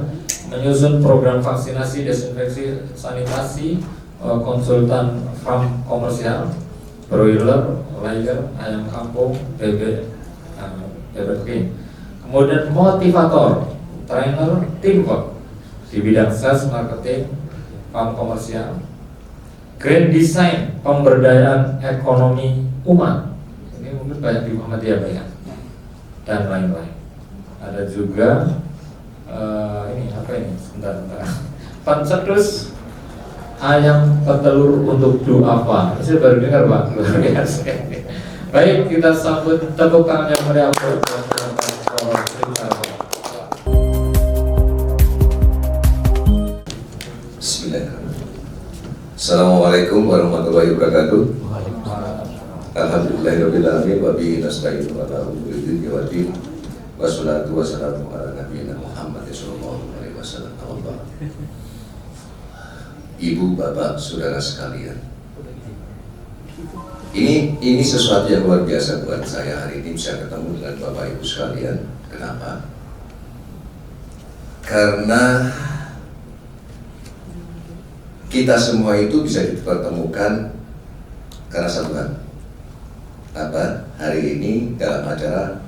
menyusun program vaksinasi, desinfeksi, sanitasi, konsultan farm komersial, broiler, layer, ayam kampung, bebek king. Kemudian motivator, trainer, teamwork di bidang sales, marketing, farm komersial, grand design, pemberdayaan ekonomi umat. Ini mungkin banyak di Muhammadiyah banyak, dan lain-lain. Ada juga ini apa ini? Sebentar. Pencetus ayam petelur untuk duafa. Saya baru dengar, Pak. Luar biasa. Baik, kita sambut tepuk tangan yang meriah untuk Assalamualaikum warahmatullahi wabarakatuh. Alhamdulillahirrahmanirrahim. Wa bihi nasta'inu ala umuri dunya wa din. Wassalatu wassalamu ala nabiyina Muhammad sallallahu alaihi wasallam. Ibu, bapak, saudara sekalian, ini sesuatu yang luar biasa buat saya hari ini bisa ketemu dengan bapak ibu sekalian. Kenapa? Karena kita semua itu bisa dipertemukan karena satu hal. Apa? Hari ini dalam acara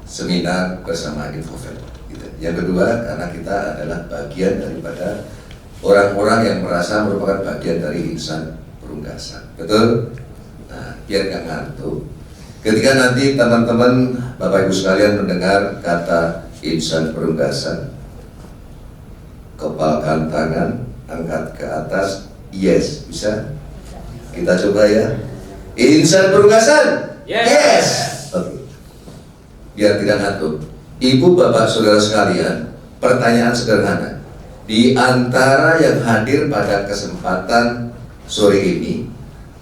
seminar bersama Infovel. Gitu. Yang kedua, karena kita adalah bagian daripada orang-orang yang merasa merupakan bagian dari insan perunggasan. Betul? Nah, biar nggak ngantuk. Ketika nanti teman-teman, Bapak Ibu sekalian mendengar kata insan perunggasan, kepalkan tangan, angkat ke atas, yes, bisa? Kita coba ya. Insan perunggasan? Yes. Oke. Biar tidak ngantuk. Ibu, bapak, saudara sekalian, pertanyaan sederhana. Di antara yang hadir pada kesempatan sore ini,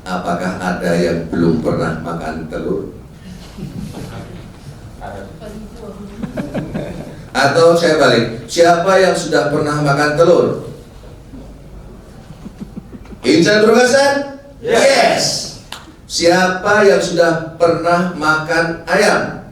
apakah ada yang belum pernah makan telur? Atau saya balik, siapa yang sudah pernah makan telur? Insan perunggasan? Yes. Siapa yang sudah pernah makan ayam?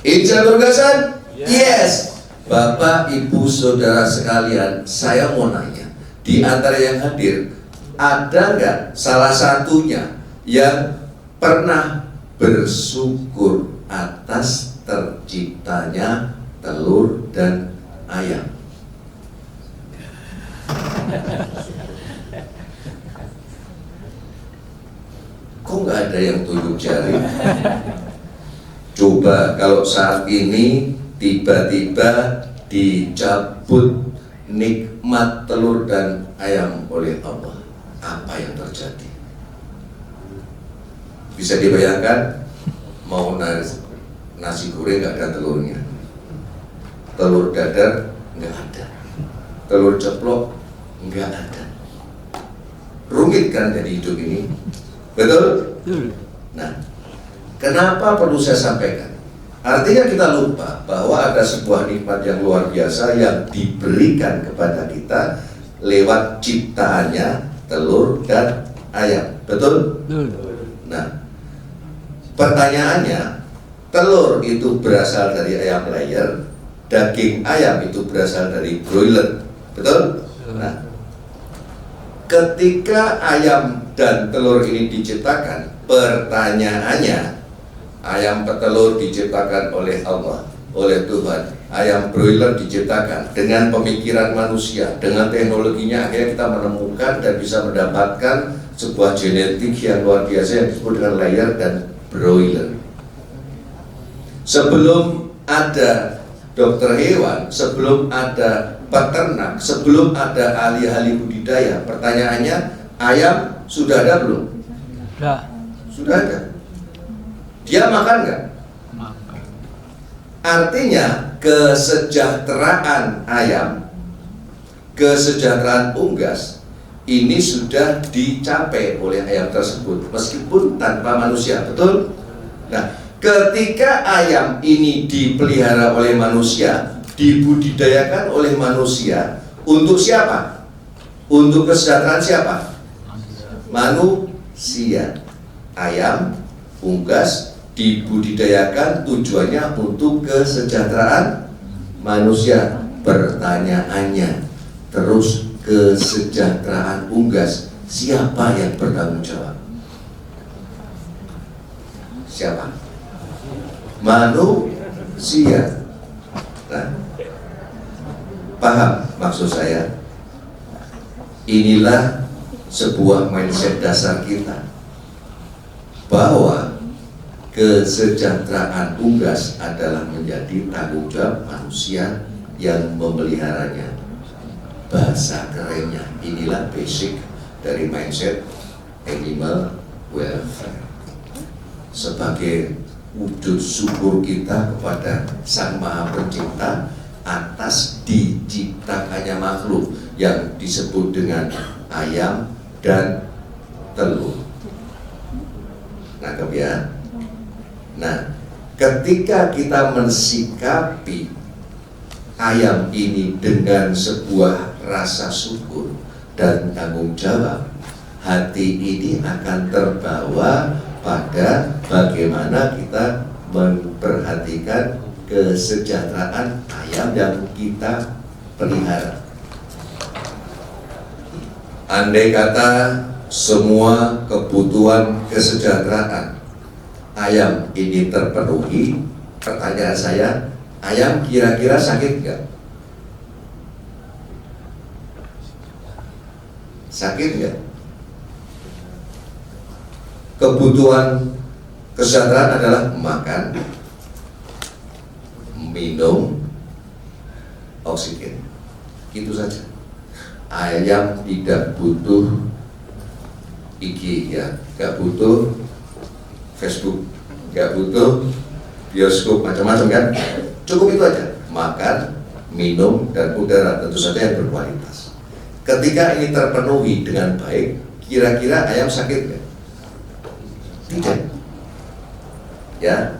Insan perunggasan? Yes. Bapak, ibu, saudara sekalian, saya mau nanya, di antara yang hadir, ada nggak salah satunya yang pernah bersyukur atas terciptanya telur dan ayam? Kok nggak ada yang tunjuk jari? Coba kalau saat ini tiba-tiba dicabut nikmat telur dan ayam oleh Allah, apa yang terjadi? Bisa dibayangkan, mau nasi goreng nggak ada telurnya, telur dadar nggak ada, telur ceplok nggak ada. Rumit kan jadi hidup ini, betul? Nah, kenapa perlu saya sampaikan? Artinya kita lupa bahwa ada sebuah nikmat yang luar biasa yang diberikan kepada kita lewat ciptaannya telur dan ayam, betul? Nah, pertanyaannya, telur itu berasal dari ayam layer, daging ayam itu berasal dari broiler, betul? Nah, ketika ayam dan telur ini diciptakan, pertanyaannya, ayam petelur diciptakan oleh Allah, oleh Tuhan. Ayam broiler diciptakan dengan pemikiran manusia, dengan teknologinya akhirnya kita menemukan dan bisa mendapatkan sebuah genetik yang luar biasa yang disebut dengan layer dan broiler. Sebelum ada dokter hewan, sebelum ada peternak, sebelum ada ahli-ahli budidaya, pertanyaannya, ayam sudah ada belum? Sudah ada. Dia makan nggak? Makan. Artinya kesejahteraan ayam, kesejahteraan unggas ini sudah dicapai oleh ayam tersebut meskipun tanpa manusia, betul? Nah, Ketika ayam ini dipelihara oleh manusia, dibudidayakan oleh manusia, untuk siapa? Untuk kesejahteraan siapa? Manusia. Ayam, unggas, dibudidayakan tujuannya untuk kesejahteraan manusia. Pertanyaannya, terus kesejahteraan unggas, siapa yang bertanggung jawab? Siapa? Manusia. Nah, paham maksud saya? Inilah sebuah mindset dasar kita, bahwa kesejahteraan unggas adalah menjadi tanggung jawab manusia yang memeliharanya. Bahasa kerennya, inilah basic dari mindset animal welfare. Sebagai wujud syukur kita kepada Sang Maha Pencipta atas diciptakannya makhluk yang disebut dengan ayam dan telur. Nangkep ya? Nah, ketika kita mensikapi ayam ini dengan sebuah rasa syukur dan tanggung jawab, hati ini akan terbawa pada bagaimana kita memperhatikan kesejahteraan ayam yang kita pelihara. Andai kata semua kebutuhan kesejahteraan ayam ini terpenuhi, pertanyaan saya, ayam kira-kira sakit nggak? Sakit nggak? Kebutuhan kesejahteraan adalah makan, minum, oksigen. Itu saja. Ayam tidak butuh IG ya, nggak butuh Facebook, nggak butuh bioskop macam-macam kan. Cukup itu aja. Makan, minum, dan udara tentu saja yang berkualitas. Ketika ini terpenuhi dengan baik, kira-kira ayam sakit nggak? Tidak. Ya.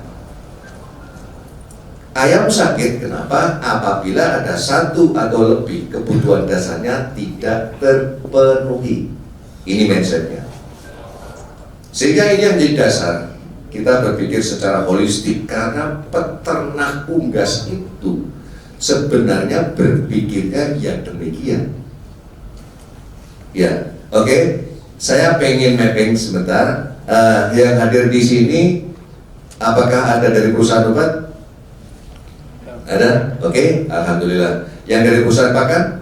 Ayam sakit kenapa? Apabila ada satu atau lebih kebutuhan dasarnya tidak terpenuhi. Ini mindsetnya. Sehingga ini yang menjadi dasar kita berpikir secara holistik, karena peternak unggas itu sebenarnya berpikirnya yang demikian. Ya, oke. Saya pengen mapping sebentar. Yang hadir di sini, apakah ada dari perusahaan obat? Ada? Oke, alhamdulillah. Yang dari perusahaan pakan?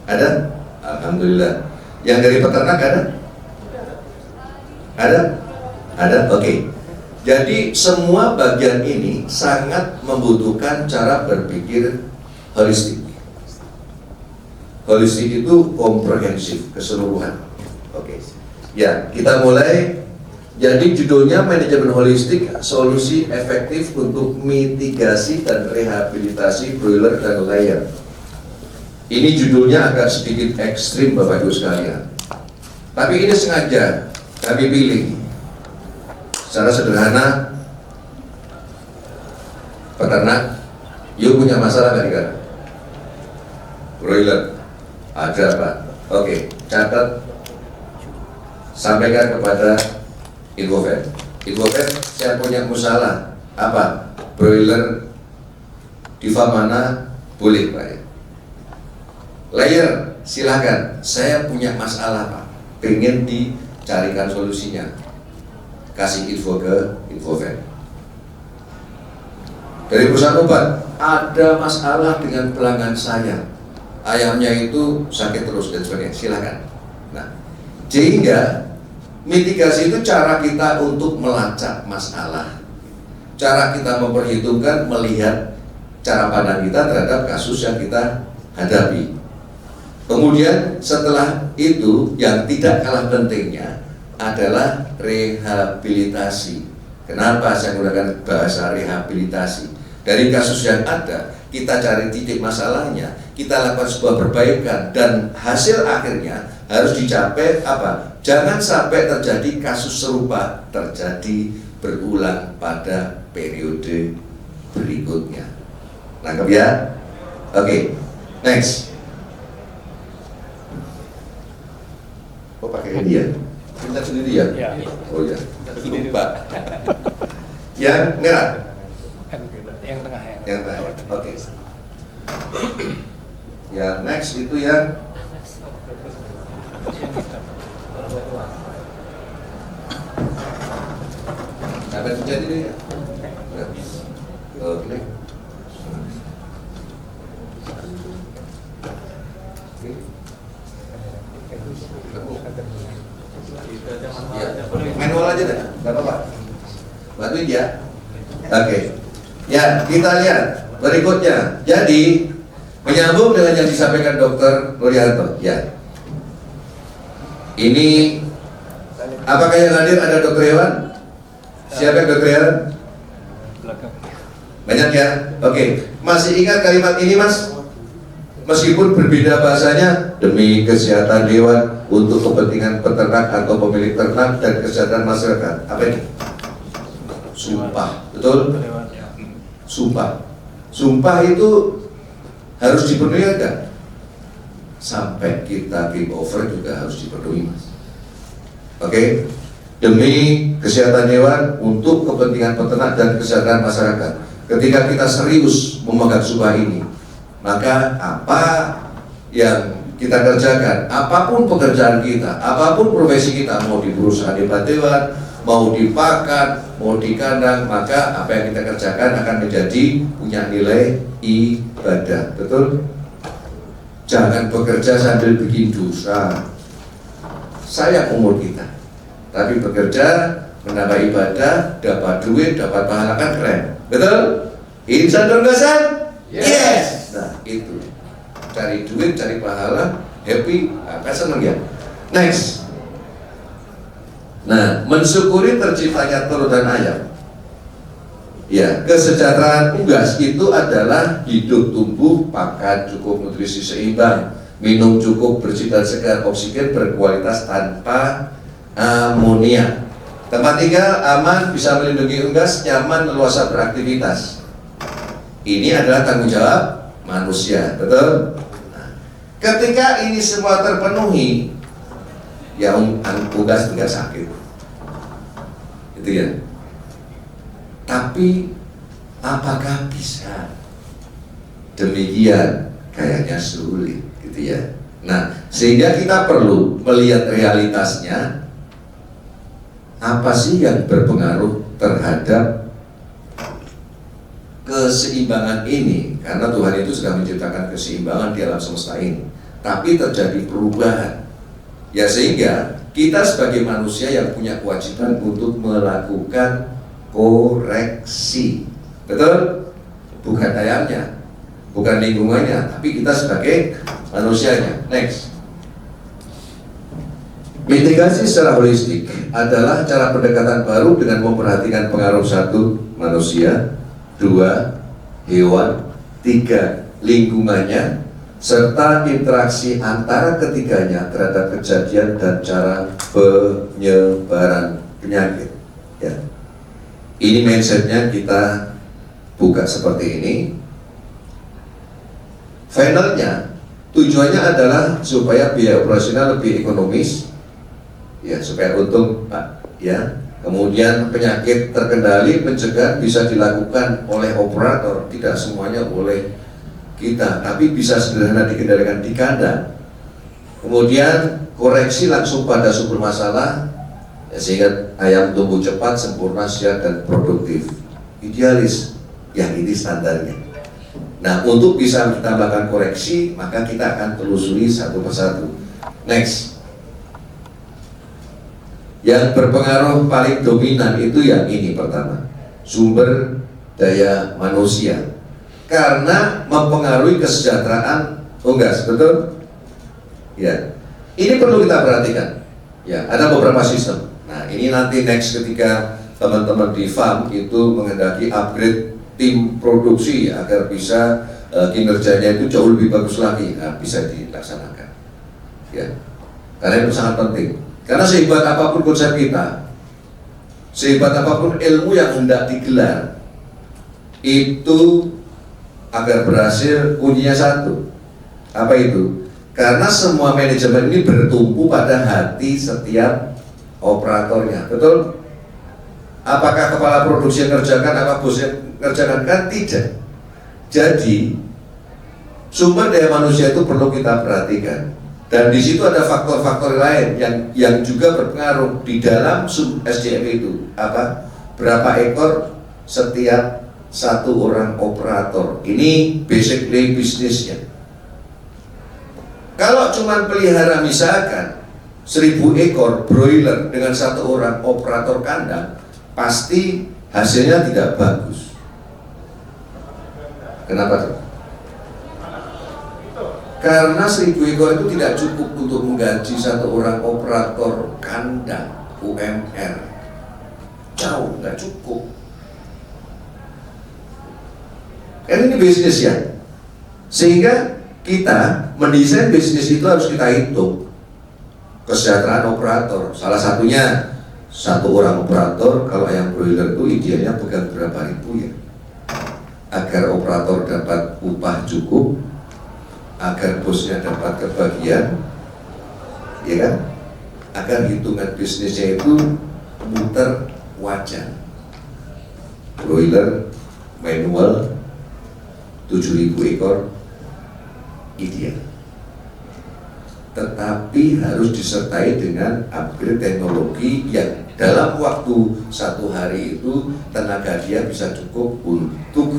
Ada? Alhamdulillah. Yang dari peternak ada? Ada? Ada? Oke. Jadi semua bagian ini sangat membutuhkan cara berpikir holistik. Holistik itu komprehensif, keseluruhan. Oke. Ya, kita mulai. Jadi judulnya manajemen holistik, solusi efektif untuk mitigasi dan rehabilitasi broiler dan layer. Ini judulnya agak sedikit ekstrim Bapak Ibu sekalian. Tapi ini sengaja kami pilih. Secara sederhana, peternak, yuk punya masalah nggak kan? Broiler, ada Pak. Oke, catat, sampaikan kepada Infovet. Infovet, saya punya masalah. Apa? Broiler di farm mana? Boleh Pak ya. Layer, silakan. Saya punya masalah Pak, pengen dicarikan solusinya. Kasih info ke Infovet. Dari perusahaan obat, ada masalah dengan pelanggan saya. Ayamnya itu sakit terus dan sebagainya. Silakan. Nah, sehingga mitigasi itu cara kita untuk melacak masalah, cara kita memperhitungkan, melihat cara pandang kita terhadap kasus yang kita hadapi. Kemudian setelah itu yang tidak kalah pentingnya adalah rehabilitasi. Kenapa saya menggunakan bahasa rehabilitasi? Dari kasus yang ada, kita cari titik masalahnya, kita lakukan sebuah perbaikan, dan hasil akhirnya harus dicapai apa? Jangan sampai terjadi kasus serupa terjadi berulang pada periode berikutnya. Nangkep ya? Oke, next. Oh pakai ini ya? Pintar sendiri ya? Oh ya. Lupa. Yang merah. Yang tengah ya. Yang tengah. Oke. Ya next itu yang apa terjadi ini ya? Oke. Ya, manual aja deh, nggak apa-apa. Bantuin ya. Oke. Ya, kita lihat berikutnya. Jadi menyambung dengan yang disampaikan Dr. Nuryanto. Ya. Ini apakah yang hadir ada Dr. Hewan? Siapa Dr. Hewan? Banyak ya? Oke. Masih ingat kalimat ini Mas? Meskipun berbeda bahasanya, demi kesehatan hewan untuk kepentingan peternak atau pemilik ternak dan kesehatan masyarakat. Apa ini? Sumpah, betul? Sumpah. Sumpah itu harus dipenuhi enggak? Sampai kita game over juga harus dipenuhi Mas. Oke? Demi kesehatan hewan untuk kepentingan peternak dan kesehatan masyarakat. Ketika kita serius memegang sumpah ini, maka apa yang kita kerjakan, apapun pekerjaan kita, apapun profesi kita, mau di perusahaan hebat hewan, mau di pakan, mau di kandang, maka apa yang kita kerjakan akan menjadi punya nilai ibadah. Betul? Jangan bekerja sambil bikin dosa. Sayang umur kita, tapi bekerja menambah ibadah, dapat duit, dapat pahala, kan keren. Betul? Insan bergasan? Yes. Nah itu, cari duit, cari pahala, happy, kan seneng ya. Next. Nah, mensyukuri terciptanya telur dan ayam. Ya, kesejahteraan unggas itu adalah hidup tumbuh, pakan cukup, nutrisi seimbang, minum cukup, bersih dan segar, oksigen berkualitas tanpa amonia. Tempat tinggal aman, bisa melindungi unggas, nyaman, leluasa beraktivitas. Ini adalah tanggung jawab manusia, betul? Nah, ketika ini semua terpenuhi, ya unggas tidak sakit, itu ya. Tapi apakah bisa? Demikian kayaknya sulit, gitu ya. Nah, sehingga kita perlu melihat realitasnya. Apa sih yang berpengaruh terhadap keseimbangan ini? Karena Tuhan itu sudah menciptakan keseimbangan di alam semesta ini, tapi terjadi perubahan. Ya sehingga kita sebagai manusia yang punya kewajiban untuk melakukan koreksi. Betul? Bukan ayamnya, bukan lingkungannya, tapi kita sebagai manusianya. Next. Mitigasi secara holistik adalah cara pendekatan baru dengan memperhatikan pengaruh 1. Manusia, 2. Hewan, 3. Lingkungannya, serta interaksi antara ketiganya terhadap kejadian dan cara penyebaran penyakit. Ya. Ini mindsetnya kita buka seperti ini. Finalnya, tujuannya adalah supaya biaya operasional lebih ekonomis. Ya, supaya untung Pak, ya. Kemudian penyakit terkendali, pencegahan bisa dilakukan oleh operator, tidak semuanya oleh kita, tapi bisa sederhana dikendalikan di kandang. Kemudian koreksi langsung pada sumber masalah, ya, sehingga ayam tumbuh cepat, sempurna, sehat dan produktif. Idealis, yang ini standarnya. Nah, untuk bisa ditambahkan koreksi, maka kita akan telusuri satu persatu. Next. Yang berpengaruh paling dominan itu yang ini pertama, sumber daya manusia, karena mempengaruhi kesejahteraan unggas, betul? Ya, ini perlu kita perhatikan. Ya, ada beberapa sistem. Nah, ini nanti next ketika teman-teman di farm itu menghendaki upgrade tim produksi agar bisa kinerjanya itu jauh lebih bagus lagi, nah, bisa dilaksanakan. Ya, karena itu sangat penting. Karena sehebat apapun konsep kita, sehebat apapun ilmu yang hendak digelar, itu agar berhasil kuncinya satu. Apa itu? Karena semua manajemen ini bertumpu pada hati setiap operatornya. Betul? Apakah kepala produksi yang kerjakan, apa bos yang kerjakan? Kan tidak. Jadi sumber daya manusia itu perlu kita perhatikan. Dan di situ ada faktor-faktor lain yang juga berpengaruh di dalam SDM itu. Apa? Berapa ekor setiap satu orang operator. Ini basically bisnisnya. Kalau cuma pelihara misalkan 1000 ekor broiler dengan satu orang operator kandang, pasti hasilnya tidak bagus. Kenapa tuh? Karena 1000 ekor itu tidak cukup untuk menggaji satu orang operator kandang UMR. Jauh, nggak cukup. Kan ini bisnis ya. Sehingga kita mendesain bisnis itu harus kita hitung kesejahteraan operator. Salah satunya satu orang operator kalau yang broiler itu idealnya pegang berapa ribu ya, agar operator dapat upah cukup, agar bosnya dapat kebagian, ya kan? Agar hitungan bisnisnya itu muter wajar. Broiler manual 7.000 ekor ideal, tetapi harus disertai dengan upgrade teknologi yang dalam waktu 1 hari itu tenaga dia bisa cukup untuk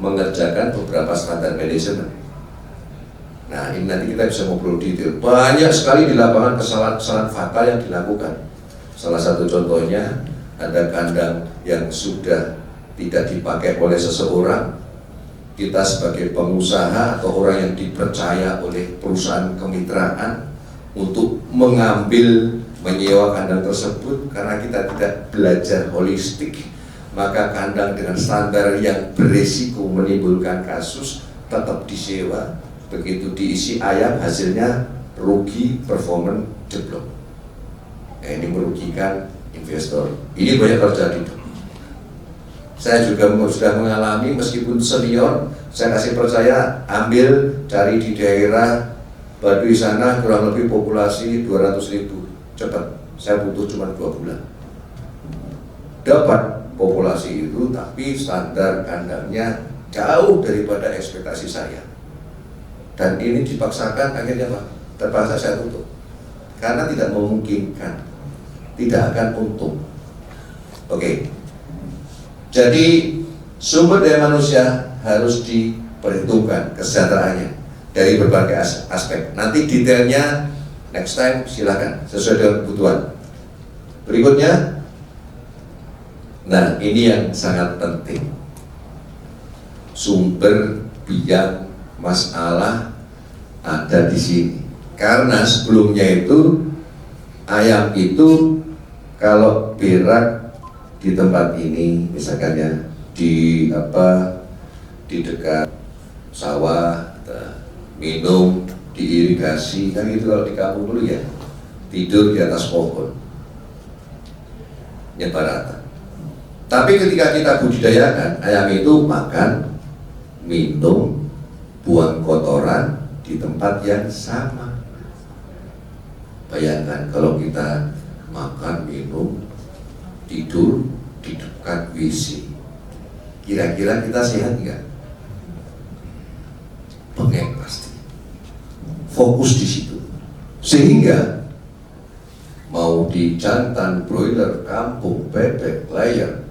mengerjakan beberapa standar manajemen. Nah, ini nanti kita bisa ngobrol detail. Banyak sekali di lapangan kesalahan-kesalahan fatal yang dilakukan. Salah satu contohnya ada kandang yang sudah tidak dipakai oleh seseorang. Kita sebagai pengusaha atau orang yang dipercaya oleh perusahaan kemitraan untuk menyewa kandang tersebut, karena kita tidak belajar holistik, maka kandang dengan standar yang beresiko menimbulkan kasus tetap disewa. Begitu diisi ayam, hasilnya rugi, performan jeblok. Ini merugikan investor. Ini banyak terjadi. Saya juga sudah mengalami, meskipun senior, saya kasih percaya, ambil cari di daerah Baduy sana, kurang lebih populasi 200.000, cepat. Saya butuh cuma 2 bulan. Dapat populasi itu, tapi standar kandangnya jauh daripada ekspektasi saya. Dan ini dipaksakan, akhirnya Pak, terpaksa saya tutup. Karena tidak memungkinkan, tidak akan untung. Oke. Jadi sumber daya manusia harus diperhitungkan kesejahteraannya dari berbagai aspek. Nanti detailnya next time silakan sesuai dengan kebutuhan. Berikutnya, nah ini yang sangat penting. Sumber biang masalah ada di sini. Karena sebelumnya itu ayam itu kalau berak di tempat ini, misalkan ya di dekat sawah, minum, diirigasi, kan gitu kalau di kampung dulu ya, tidur di atas pohon, nyebar rata. Tapi ketika kita budidayakan, ayam itu makan, minum, buang kotoran di tempat yang sama. Bayangkan kalau kita makan, minum, tidur di dekat WC, kira-kira kita sehat nggak? Bengek pasti. Fokus di situ. Sehingga mau di jantan, broiler, kampung, bebek, layar,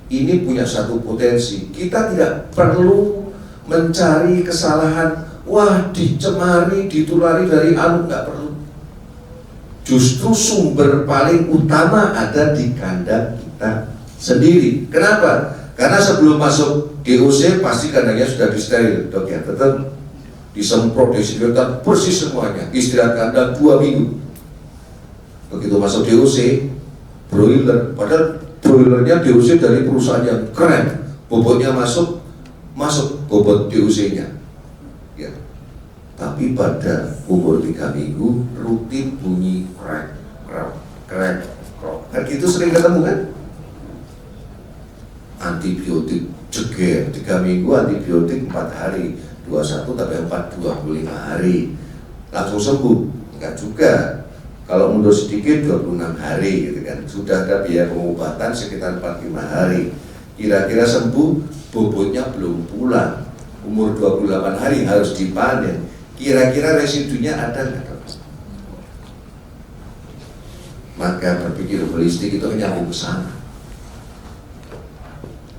ini punya satu potensi. Kita tidak perlu mencari kesalahan. Wah, dicemari, ditulari dari nggak perlu. Justru sumber paling utama ada di kandang kita sendiri. Kenapa? Karena sebelum masuk DOC pasti kandangnya sudah disteril, dok ya, tetap disemprot, disinfektan, bersih semuanya. Istirahat kandang 2 minggu. Begitu masuk DOC, broiler, padahal broilernya DOC dari perusahaan yang keren, bobotnya masuk bobot DOC-nya. Ya. Tapi pada umur 3 minggu rutin bunyi krek, krek, kan gitu sering ketemu kan? Antibiotik jeger 3 minggu, antibiotik 4 hari, 21 tambah 4 25 hari langsung sembuh. Enggak juga, kalau mundur sedikit 26 hari gitu kan, sudah ada biaya pengobatan sekitar 45 hari, kira-kira sembuh, bobotnya belum pulang, umur 28 hari harus dipanen, kira-kira residunya ada nggak? Maka berpikir holistik itu nyambung ke sana.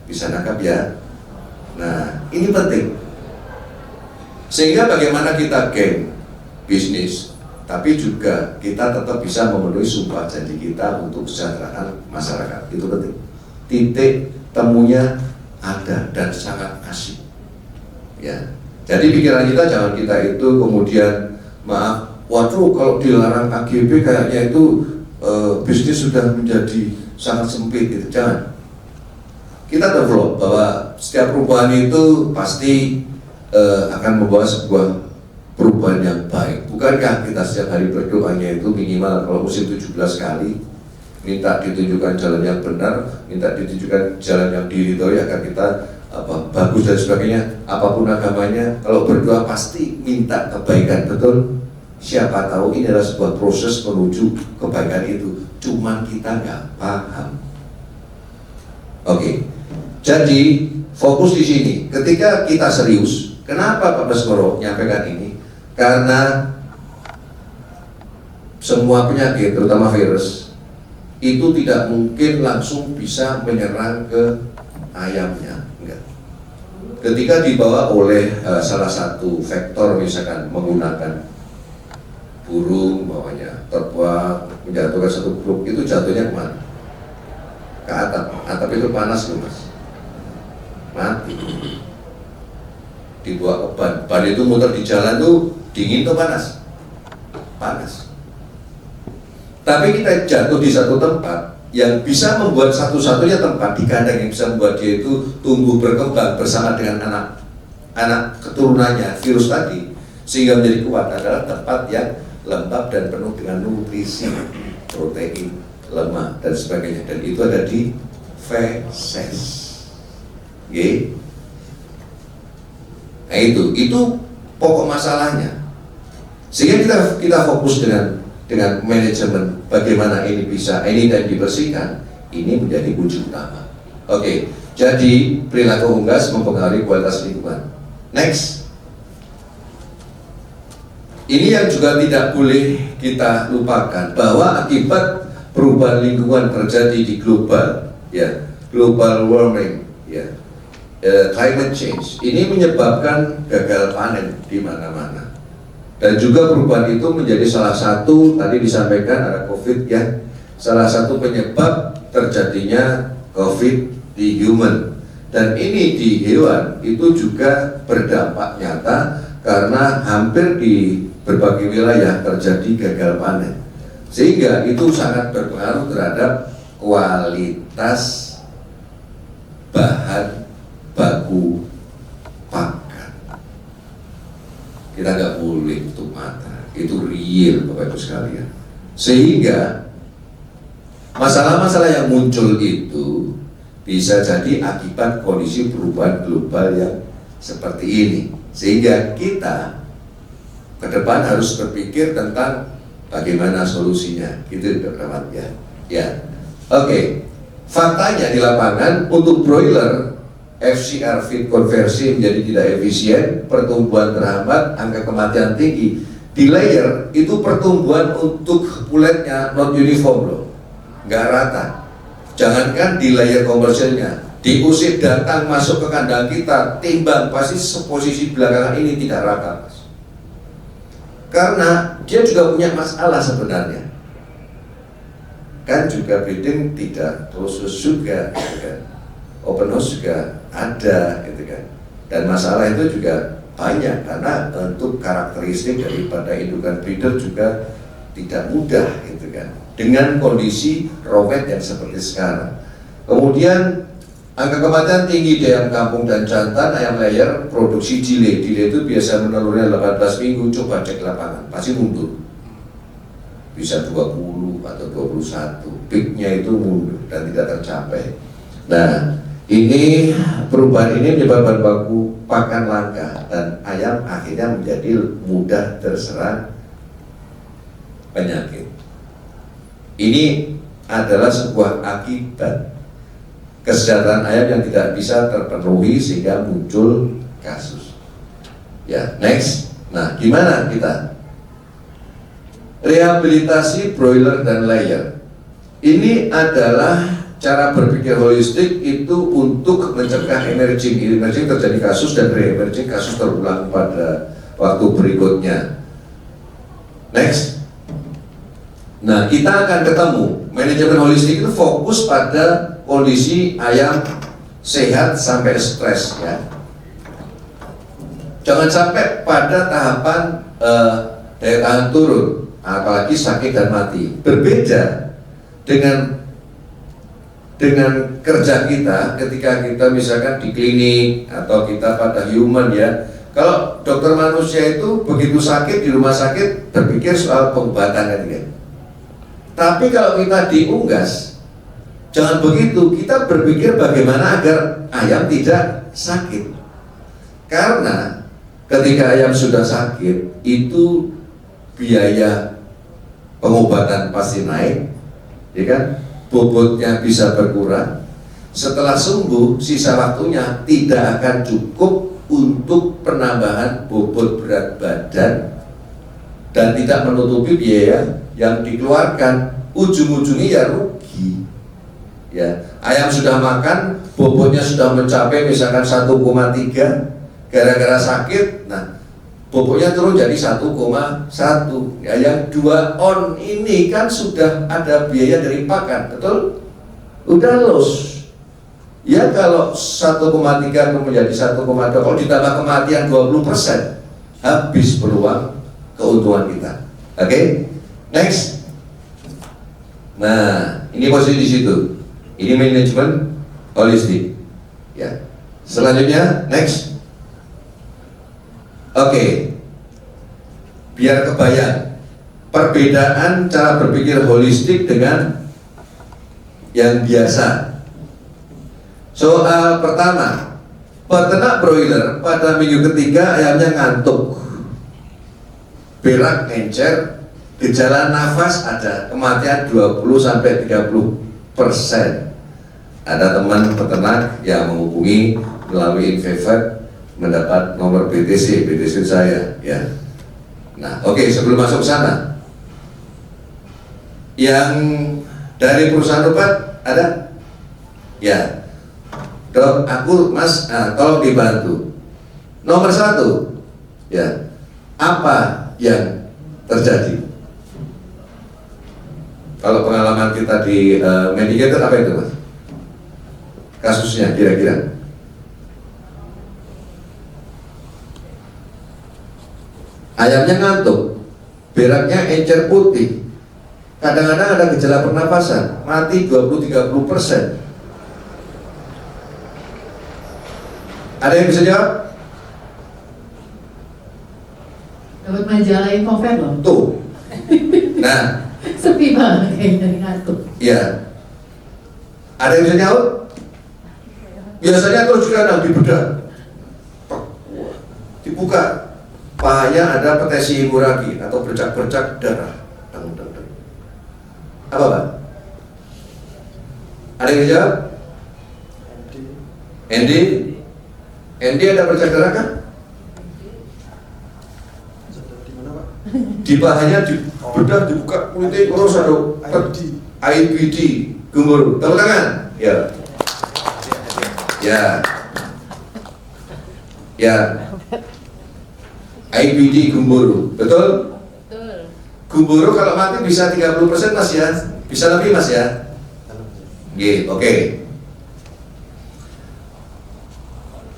Bisa nangkap ya? Nah, ini penting. Sehingga bagaimana kita gain bisnis, tapi juga kita tetap bisa memenuhi sumpah janji kita untuk kesejahteraan masyarakat. Itu penting. Titik temunya ada dan sangat asik. Ya. Jadi pikiran kita jangan kita itu kemudian maaf, waduh kalau dilarang AGB kayaknya itu bisnis sudah menjadi sangat sempit gitu. Jangan. Kita develop bahwa setiap perubahan itu pasti akan membawa sebuah perubahan yang baik. Bukankah kita setiap hari berdoanya itu minimal kalau musim 17 kali minta ditunjukkan jalan yang benar, minta ditunjukkan jalan yang diridhoi agar kita bagus dan sebagainya. Apapun agamanya, kalau berdoa pasti minta kebaikan, betul? Siapa tahu ini adalah sebuah proses menuju kebaikan itu, cuman kita nggak paham. Oke, jadi fokus di sini. Ketika kita serius, kenapa Pak Baskoro menyampaikan ini? Karena semua penyakit, terutama virus, itu tidak mungkin langsung bisa menyerang ke ayamnya. Enggak. Ketika dibawa oleh salah satu vektor, misalkan menggunakan burung, bawahnya terbang, menjatuhkan satu grup, itu jatuhnya kemana? Ke atap. Atap itu panas loh mas, mati. Dibawa ke ban. Ban itu muter di jalan tuh dingin tuh panas? Panas. Tapi kita jatuh di satu tempat yang bisa membuat satu-satunya tempat di kandang yang bisa membuat dia itu tumbuh berkembang bersama dengan anak keturunannya virus tadi, sehingga menjadi kuat, adalah tempat yang lembab dan penuh dengan nutrisi, protein, lemak dan sebagainya, dan itu ada di feses. Oke. Nah itu pokok masalahnya. Sehingga kita fokus dengan manajemen bagaimana ini bisa ini dan dibersihkan, ini menjadi kunci utama. Oke, jadi perilaku unggas mempengaruhi kualitas lingkungan. Next. Ini yang juga tidak boleh kita lupakan, bahwa akibat perubahan lingkungan terjadi di global, ya, global warming, ya, climate change, ini menyebabkan gagal panen di mana-mana. Dan juga perubahan itu menjadi salah satu, tadi disampaikan ada COVID, ya, salah satu penyebab terjadinya COVID di human. Dan ini di hewan itu juga berdampak nyata karena hampir di berbagai wilayah terjadi gagal panen, sehingga itu sangat berpengaruh terhadap kualitas bahan baku pakan. Kita nggak boleh tutup mata, itu real Bapak Ibu sekalian. Sehingga masalah-masalah yang muncul itu bisa jadi akibat kondisi perubahan global yang seperti ini, sehingga kita ke depan harus berpikir tentang bagaimana solusinya, gitu teman-teman ya. Ya, oke. Faktanya di lapangan untuk broiler FCR feed konversi menjadi tidak efisien, pertumbuhan terhambat, angka kematian tinggi. Di layer itu pertumbuhan untuk puletnya not uniform loh, nggak rata. Jangankan di layer komersilnya, diusir datang masuk ke kandang kita, timbang pasti posisi belakangan ini tidak rata. Karena dia juga punya masalah sebenarnya, kan juga breeding tidak terus juga, gitu kan. Open house juga ada, gitu kan. Dan masalah itu juga banyak karena untuk karakteristik daripada indukan breeder juga tidak mudah, gitu kan. Dengan kondisi rowet yang seperti sekarang. Kemudian angka kematian tinggi di ayam kampung dan jantan, ayam layer produksi delay itu biasa menelurnya 18 minggu, coba cek lapangan, pasti mundur. bisa 20 atau 21, peaknya itu mundur dan tidak tercapai. Nah, ini perubahan ini menyebabkan baku pakan langka dan ayam akhirnya menjadi mudah terserang penyakit. Ini adalah sebuah akibat kesejahteraan ayam yang tidak bisa terpenuhi sehingga muncul kasus. Ya, next. Nah, gimana kita? Rehabilitasi broiler dan layer. Ini adalah cara berpikir holistik itu untuk mencegah emerging terjadi kasus dan re-emerging kasus terulang pada waktu berikutnya. Next. Nah, kita akan ketemu manajemen holistik itu fokus pada kondisi ayam sehat sampai stres ya. Jangan sampai pada tahapan daya tahan turun, apalagi sakit dan mati. Berbeda dengan kerja kita ketika kita misalkan di klinik atau kita pada human ya. Kalau dokter manusia itu begitu sakit di rumah sakit berpikir soal pengobatan kan ya. Tapi kalau kita diunggas, jangan begitu, kita berpikir bagaimana agar ayam tidak sakit. Karena ketika ayam sudah sakit, itu biaya pengobatan pasti naik, ya kan? Bobotnya bisa berkurang. Setelah sembuh, sisa waktunya tidak akan cukup untuk penambahan bobot berat badan dan tidak menutupi biaya yang dikeluarkan. Ujung-ujungnya ya rugi. Ya, ayam sudah makan, bobotnya sudah mencapai misalkan 1,3, gara-gara sakit, nah bobotnya turun jadi 1,1. Ya, yang 2 on ini kan sudah ada biaya dari pakan, betul? Udah loss. Ya kalau 1,3 menjadi 1,2, kalau ditambah kematian 20%, habis peluang keuntungan kita. Oke, next. Nah, ini posisi di situ. Ini manajemen holistik. Ya. Selanjutnya, next. Oke. Biar kebayang perbedaan cara berpikir holistik dengan yang biasa. Soal pertama, peternak broiler pada minggu ketiga ayamnya ngantuk, berak, encer, gejala nafas ada, kematian 20-30%. Ada teman peternak yang menghubungi melalui Invevet mendapat nomor BTC saya ya. Nah, oke, sebelum masuk sana, yang dari perusahaan obat ada? Ya, dok, aku mas, tolong dibantu. Nomor 1, ya, apa yang terjadi? Kalau pengalaman kita di Medicator apa itu mas? Kasusnya kira-kira? Ayamnya ngantuk, beraknya encer putih, kadang-kadang ada gejala pernapasan, mati 20-30%. Ada yang bisa jawab? Dapat majalah Infovet loh. Tuh. Nah, sepi banget kayaknya dari ngantuk. ya. Ada yang bisa jawab? Biasanya terus kadang dibedah, dibuka, pahanya ada petesi hemoragi atau bercak-bercak darah. Apa Pak? Ada yang bisa jawab? Andy ada bercak darah kan? Di pahanya dibedah, dibuka, kulitnya urus ada IBD, gumbur, tepuk tangan. Ya. IBD gumburu, betul? Betul. Gumburu kalau mati bisa 30% mas ya, bisa lebih mas ya. Oke.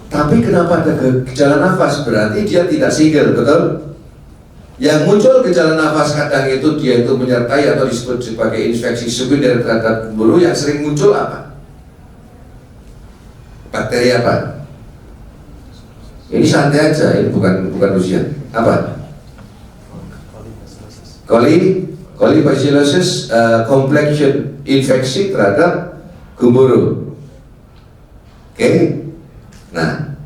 Tapi kenapa ada gejala nafas? Berarti dia tidak single, betul? Yang muncul gejala nafas kadang itu dia itu menyertai atau disebut sebagai infeksi sekunder terhadap gumburu. Yang sering muncul apa? Bakteri apa? Ini santai aja, ini bukan ujian. Apa? Kolibacillosis complexion infeksi terhadap gumboro. Oke. Nah,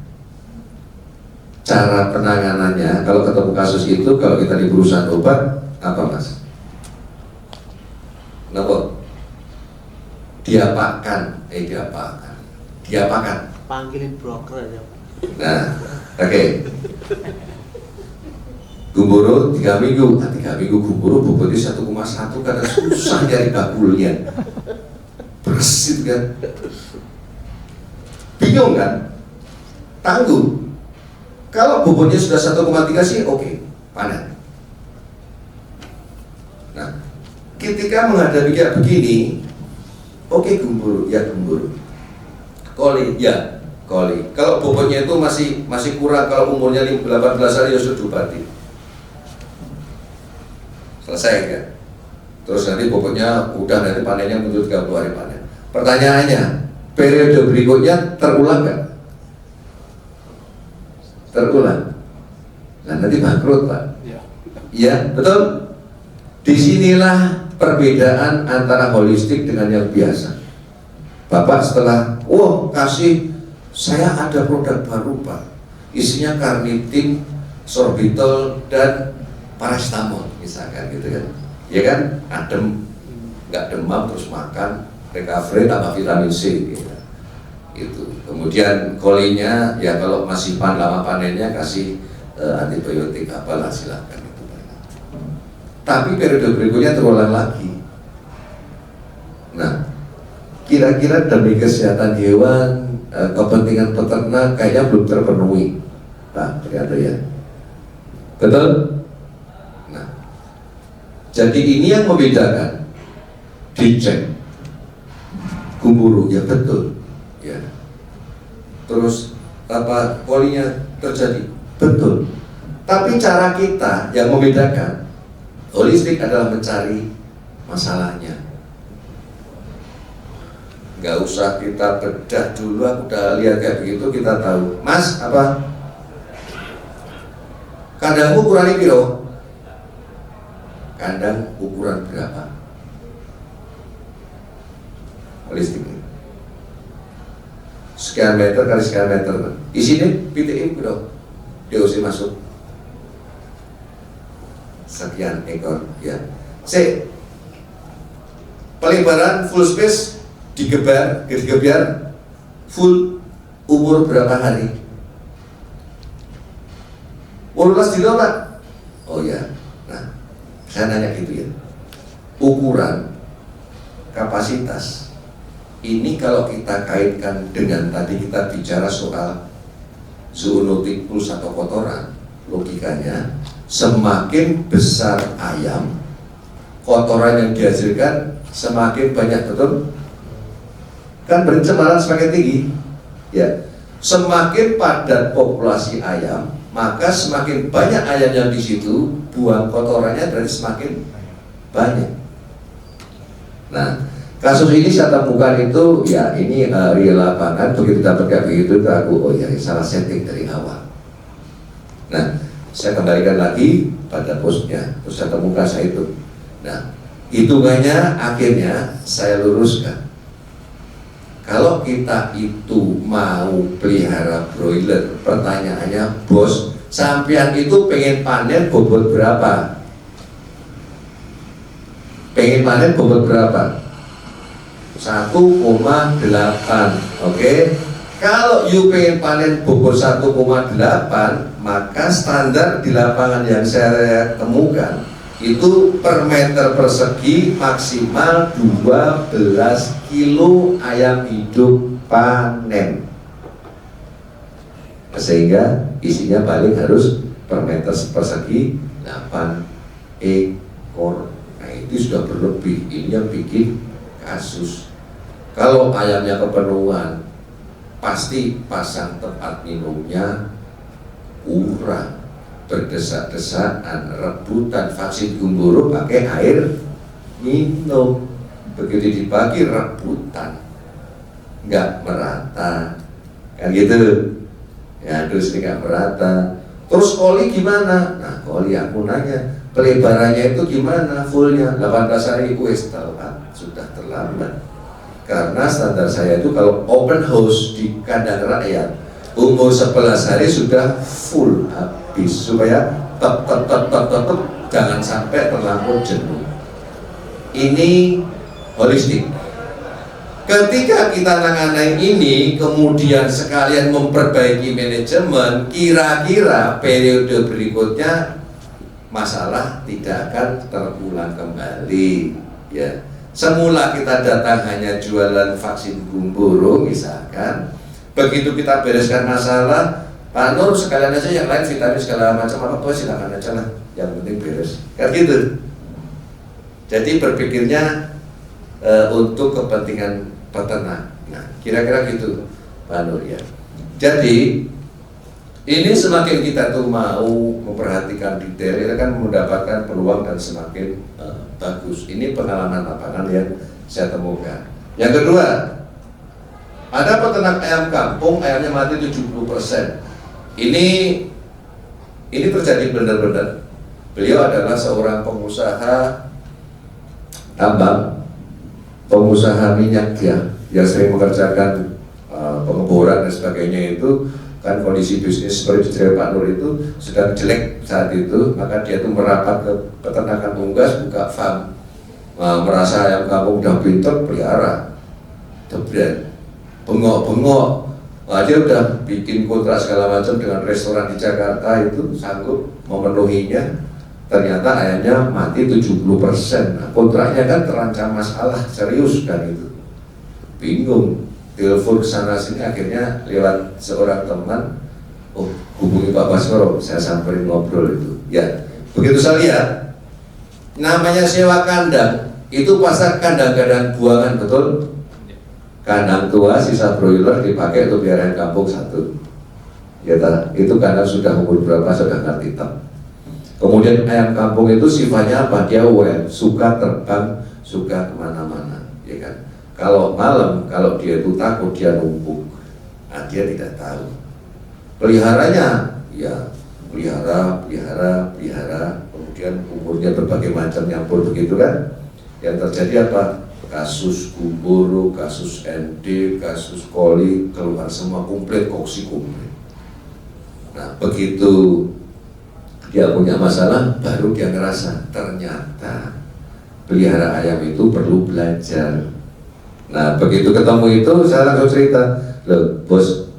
cara penanganannya kalau ketemu kasus itu, kalau kita di perusahaan obat apa mas? Kenapa? Diapakan, Panggilin broker aja. Nah, oke. Gumboro 3 minggu, 3 minggu gumboro bobotnya 1,1 karena susah nyari bakulnya. Bersih kan? Bingung kan? Tanggung. Kalau bobotnya sudah 1,3 sih oke, panen. Nah, ketika menghadapi kayak begini, oke gumboro, ya gumboro. Koli, ya koli. Kalau bobotnya itu masih kurang, kalau umurnya 18 hari ya sudah diobati. Selesai kan? Terus nanti bobotnya udah, nanti panennya menurut 30 hari panen. Pertanyaannya, periode berikutnya terulang nggak? Terulang. Nah nanti bangkrut Pak. Iya, betul. Disinilah perbedaan antara holistik dengan yang biasa. Bapak setelah, kasih, saya ada produk baru Pak, isinya karnitin, sorbitol, dan paracetamol misalkan gitu kan, ya kan, adem, nggak demam, terus makan, recovery, tambah vitamin C gitu. Itu. Kemudian kolinya, ya kalau masih lama panennya kasih antibiotik apalah silakan itu. Tapi periode berikutnya terulang lagi. Nah, kira-kira demi kesehatan hewan, kepentingan peternak kayaknya belum terpenuhi, Pak, ternyata ya. Betul? Nah, jadi ini yang membedakan. Dicek gumboro, ya betul, ya. Terus apa kolinya terjadi, betul. Tapi cara kita yang membedakan. Holistik adalah mencari masalahnya. Nggak usah kita bedah dulu, aku udah lihat kayak begitu, kita tahu. Mas, apa? Kandangmu ukurannya piro? Kandang ukuran berapa? Holistik. Sekian meter kali sekian meter. Isinya PTM piro? DOC masuk. Sekian ekor, ya. C. Pelebaran full space digebar full umur berapa hari? 18 dino Pak? Oh ya. Nah, saya nanya gitu ya. Ukuran kapasitas ini kalau kita kaitkan dengan tadi kita bicara soal zoonotik plus atau kotoran, logikanya semakin besar ayam, kotoran yang dihasilkan semakin banyak, betul? Kan pencemaran semakin tinggi, ya. Semakin padat populasi ayam, maka semakin banyak ayam yang di situ, buang kotorannya berarti semakin banyak. Nah, kasus ini saya temukan itu, ya ini real lapangan, begitu dapat kayak begitu, aku oh ya salah setting dari awal. Nah, saya kembalikan lagi pada posnya, terus saya temukan saya itu. Nah, hitungannya akhirnya saya luruskan. Kalau kita itu mau pelihara broiler, pertanyaannya, bos, sampean itu pengen panen bobot berapa? Pengen panen bobot berapa? 1,8, oke? Kalau you pengen panen bobot 1,8, maka standar di lapangan yang saya temukan itu per meter persegi maksimal 12 kilo ayam hidup panen. Sehingga isinya paling harus per meter persegi 8 ekor. Nah itu sudah berlebih, ini yang bikin kasus. Kalau ayamnya kepenuhan, pasti pasang tempat minumnya kurang, berdesak-desakan, rebutan vaksin gumboro pakai air minum, begitu dibagi rebutan, nggak merata, kan gitu ya. Terus nggak merata. Terus koli gimana? Nah koli aku nanya, Pelebarannya itu gimana? Fullnya 18 hari, wes telat, sudah terlambat. Karena standar saya itu kalau open house di kandang rakyat, umur 11 hari sudah full habis, supaya tetap jangan sampai terlampau jenuh. Ini holistik. Ketika kita nangani ini, kemudian sekalian memperbaiki manajemen, kira-kira periode berikutnya masalah tidak akan terulang kembali. Ya, semula kita datang hanya jualan vaksin gumboro misalkan, begitu kita bereskan masalah, Pak Nur sekalian aja yang lain vitamin segala macam apa silakan aja lah, yang penting beres, kan gitu. Jadi berpikirnya untuk kepentingan peternak. Nah, kira-kira gitu Pak Nur ya. Jadi ini semakin kita tuh mau memperhatikan detail, kita kan mendapatkan peluang dan semakin bagus. Ini pengalaman lapangan yang saya temukan. Yang kedua, ada peternak ayam kampung, ayamnya mati 70%. Ini terjadi benar-benar. Beliau adalah seorang pengusaha tambang, pengusaha minyak ya, yang sering mengerjakan pengeboran dan sebagainya itu. Kan kondisi bisnis seperti cerita Pak Nur itu sedang jelek saat itu, maka dia tuh merapat ke peternakan unggas, buka farm, merasa ayam kampung udah pinter, pelihara, jebret, bengok-bengok, dia udah bikin kontrak segala macam dengan restoran di Jakarta itu sanggup memenuhinya. Ternyata ayamnya mati 70%. Nah, kontraknya kan terancam masalah serius kan itu, bingung. Telepon kesana sini, akhirnya lewat seorang teman, oh hubungi Pak Baskoro, saya samperin ngobrol itu. Ya, begitu saya lihat, namanya sewa kandang, itu pasang kandang-kandang buangan, betul? Kandang tua, sisa broiler dipakai untuk biar ayam kampung satu. Ya, itu kandang sudah umur berapa, sudah ngerti tak. Kemudian ayam kampung itu sifatnya apa? Dia aware, suka terbang, suka kemana-mana, ya kan? Kalau malam, kalau dia itu takut, dia numpuk. Nah, dia tidak tahu. Peliharanya, ya pelihara. Kemudian umurnya berbagai macam nyampur begitu kan. Yang terjadi apa? Kasus gumboro, kasus ND, kasus koli, keluar semua komplit, koksi komplit. Nah, begitu dia punya masalah, baru dia ngerasa ternyata pelihara ayam itu perlu belajar. Nah, begitu ketemu itu, saya langsung cerita, loh bos,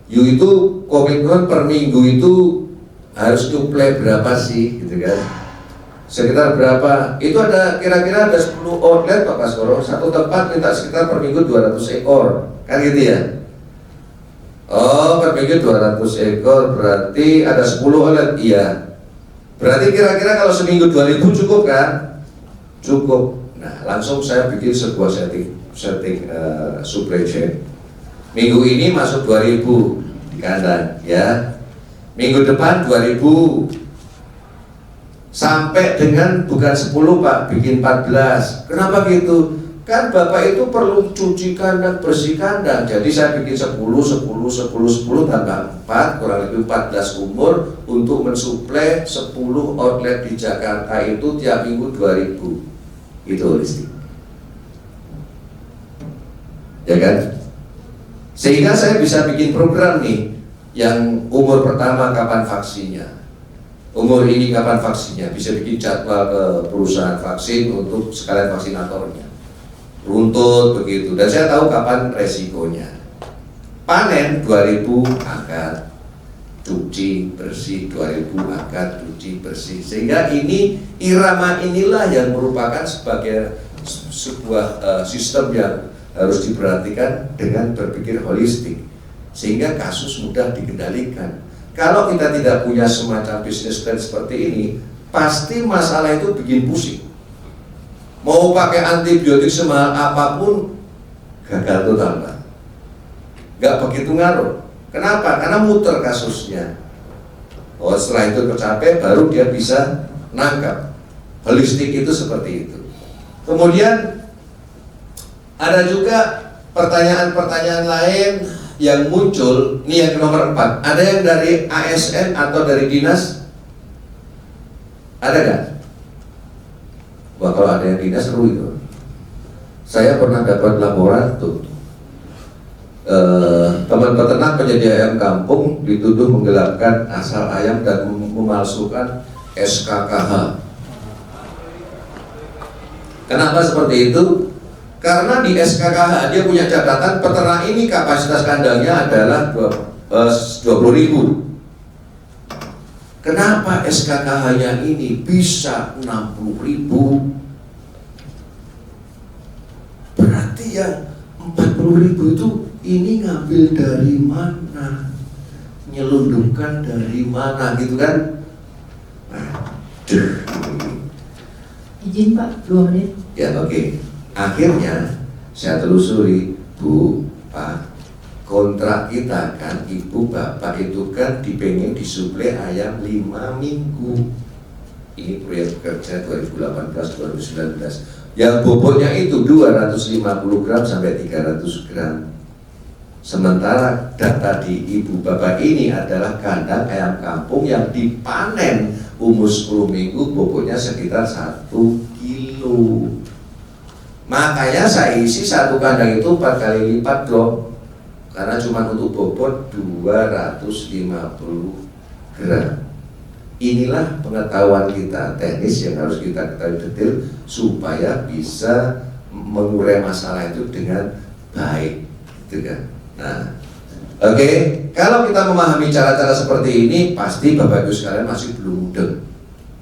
you itu komitmen per minggu itu harus nyuplai berapa sih, gitu kan? Sekitar berapa? Itu ada kira-kira ada 10 outlet Pak Baskoro, satu tempat minta sekitar per minggu 200 ekor, kan gitu ya? Oh, per minggu 200 ekor, berarti ada 10 outlet, iya. Berarti kira-kira kalau seminggu 2000 cukup kan? Cukup. Nah, langsung saya bikin sebuah setting supply chain. Minggu ini masuk 2000 di kandang, ya. Minggu depan 2000, sampai dengan bukan 10 Pak, bikin 14. Kenapa gitu? Kan Bapak itu perlu cuci kandang, bersih kandang. Jadi saya bikin 10 tambah 4, kurang lebih 14 umur untuk mensuplai 10 outlet di Jakarta itu tiap minggu 2000. Itu holistik, ya kan? Sehingga saya bisa bikin program nih, yang umur pertama kapan vaksinnya, umur ini kapan vaksinnya, bisa bikin jadwal ke perusahaan vaksin untuk sekalian vaksinatornya, runtut begitu, dan saya tahu kapan resikonya. Panen 2000 akad, cuci bersih 2000 akad, cuci bersih, sehingga ini irama inilah yang merupakan sebagai sebuah sistem yang harus diperhatikan dengan berpikir holistik, sehingga kasus mudah dikendalikan. Kalau kita tidak punya semacam bisnis plan seperti ini, pasti masalah itu bikin pusing. Mau pakai antibiotik semahal apapun gagal total Pak, nggak begitu ngaruh. Kenapa? Karena muter kasusnya. Oh, setelah itu tercapai, baru dia bisa nangkap. Holistik itu seperti itu. Kemudian ada juga pertanyaan-pertanyaan lain yang muncul. Ini yang nomor 4. Ada yang dari ASN atau dari dinas? Ada nggak? Wah, kalau ada yang dinas seru itu. Saya pernah dapat laporan tuh, teman peternak penyedia ayam kampung dituduh menggelapkan asal ayam dan memalsukan SKKH. Kenapa seperti itu? Karena di SKKH dia punya catatan peternak ini kapasitas kandangnya adalah 20.000. Kenapa SKKH-nya ini bisa 60.000? Berarti yang 40.000 itu ini ngambil dari mana? Nyelundupkan dari mana gitu kan? Izin Pak, 2 menit. Ya oke. Akhirnya saya telusuri, Bu, Pak, kontrak kita kan, Ibu Bapak itu kan dipengen disuplai ayam 5 minggu. Ini proyek kerja 2018-2019. Yang bobotnya itu 250 gram sampai 300 gram. Sementara data di Ibu Bapak ini adalah kandang ayam kampung yang dipanen umur 10 minggu, bobotnya sekitar 1 kilo. Makanya saya isi satu kandang itu 4 kali lipat dong, karena cuma untuk bobot 250 gram. Inilah pengetahuan kita teknis yang harus kita ketahui detail supaya bisa mengurai masalah itu dengan baik, gitu kan? Nah, oke, kalau kita memahami cara-cara seperti ini, pasti Bapak Ibu sekalian masih belum mudeng.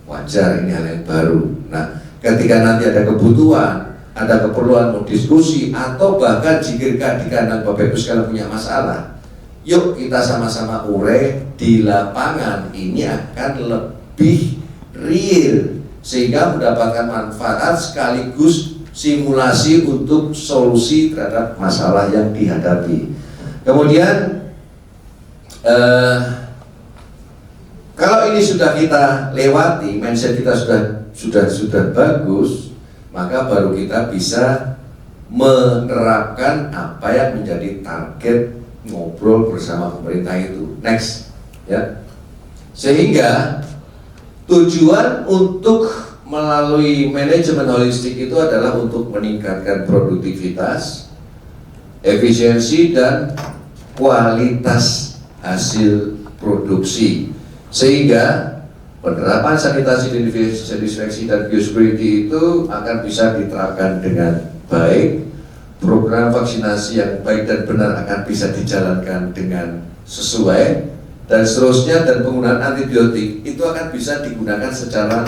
Wajar, ini hal yang baru. Nah, ketika nanti ada kebutuhan, ada keperluan mau diskusi, atau bahkan jika di kandang Bapak Ibu sekalian punya masalah, yuk kita sama-sama urai di lapangan. Ini akan lebih real sehingga mendapatkan manfaat sekaligus simulasi untuk solusi terhadap masalah yang dihadapi. Kemudian kalau ini sudah kita lewati, mindset kita sudah bagus, maka baru kita bisa menerapkan apa yang menjadi target ngobrol bersama pemerintah itu. Next, ya. Sehingga tujuan untuk melalui manajemen holistik itu adalah untuk meningkatkan produktivitas, efisiensi dan kualitas hasil produksi. Sehingga penerapan sanitasi, disinfeksi dan biosecurity itu akan bisa diterapkan dengan baik. Program vaksinasi yang baik dan benar akan bisa dijalankan dengan sesuai, dan seterusnya. Dan penggunaan antibiotik itu akan bisa digunakan secara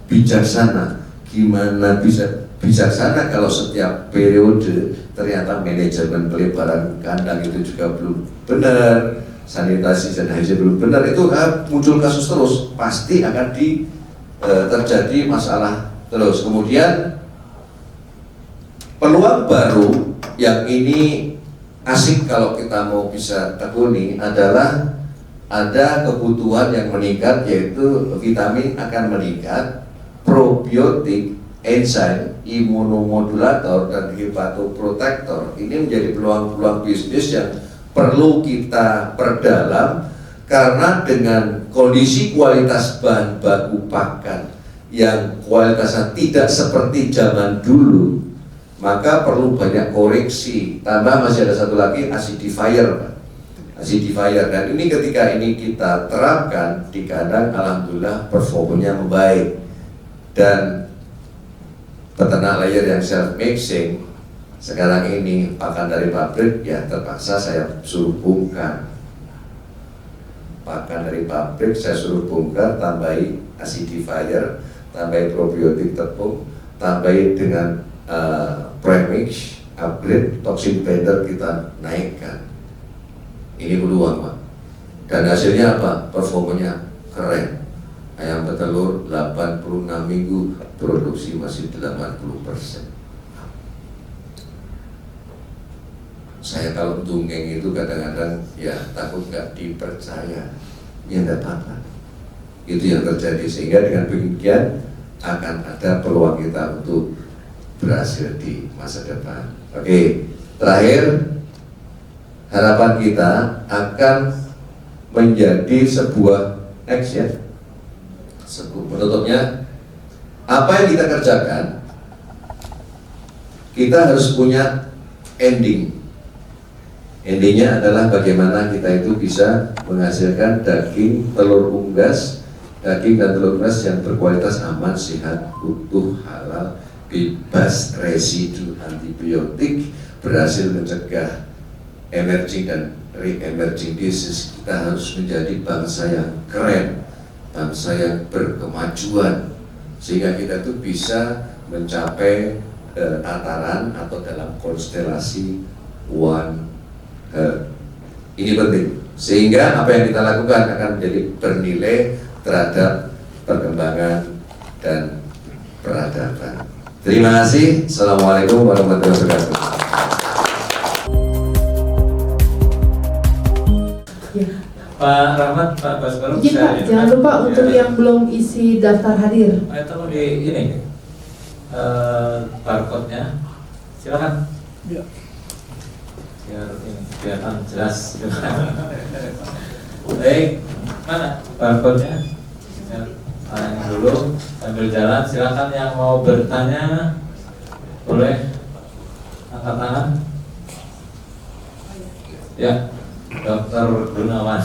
bijaksana. Gimana bisa bijaksana kalau setiap periode ternyata manajemen pelebaran kandang itu juga belum benar, sanitasi dan hygiene belum benar, itu muncul kasus terus, pasti akan terjadi masalah terus. Kemudian peluang baru yang ini asik kalau kita mau bisa tekuni adalah ada kebutuhan yang meningkat, yaitu vitamin akan meningkat, probiotik, enzim, imunomodulator, dan hepatoprotektor. Ini menjadi peluang-peluang bisnis yang perlu kita perdalam, karena dengan kondisi kualitas bahan baku pakan yang kualitasnya tidak seperti zaman dulu, maka perlu banyak koreksi. Tambah masih ada satu lagi, acidifier, acidifier. Dan ini ketika ini kita terapkan di kandang, alhamdulillah performanya membaik. Dan peternak layer yang self mixing sekarang ini pakan dari pabrik, ya terpaksa saya suruh bongkar. Pakan dari pabrik saya suruh bongkar, tambahi acidifier, tambahi probiotik tepung, tambahi dengan premix, upgrade, toxin bender kita naikkan. Ini peluang, Pak. Dan hasilnya apa? Performanya keren. Ayam petelur 86 minggu, produksi masih 80%. Saya kalau dongeng itu kadang-kadang ya takut nggak dipercaya. Ya nggak apa-apa. Itu yang terjadi, sehingga dengan demikian akan ada peluang kita untuk berhasil di masa depan. Oke, terakhir, harapan kita akan menjadi sebuah next ya. Penutupnya, apa yang kita kerjakan, kita harus punya ending. Endingnya adalah bagaimana kita itu bisa menghasilkan daging, telur unggas, daging dan telur unggas yang berkualitas aman, sehat, utuh, halal, bebas residu antibiotik, berhasil mencegah emerging dan re-emerging disease. Kita harus menjadi bangsa yang keren, bangsa yang berkemajuan, sehingga kita tuh bisa mencapai tataran atau dalam konstelasi One Health. Ini penting, sehingga apa yang kita lakukan akan menjadi bernilai terhadap perkembangan dan peradaban. Terima kasih. Assalamualaikum warahmatullahi wabarakatuh. Ya. Pak Rahmat, Pak Baskoro. Izin Pak, jangan lupa untuk yang belum isi daftar hadir. Tolong di ini barcode-nya, silakan. Ya. Biar ini kelihatan jelas. Baik, mana barcode-nya? Tanya dulu sambil jalan. Silakan yang mau bertanya boleh angkat tangan. Ya, Dr. Gunawan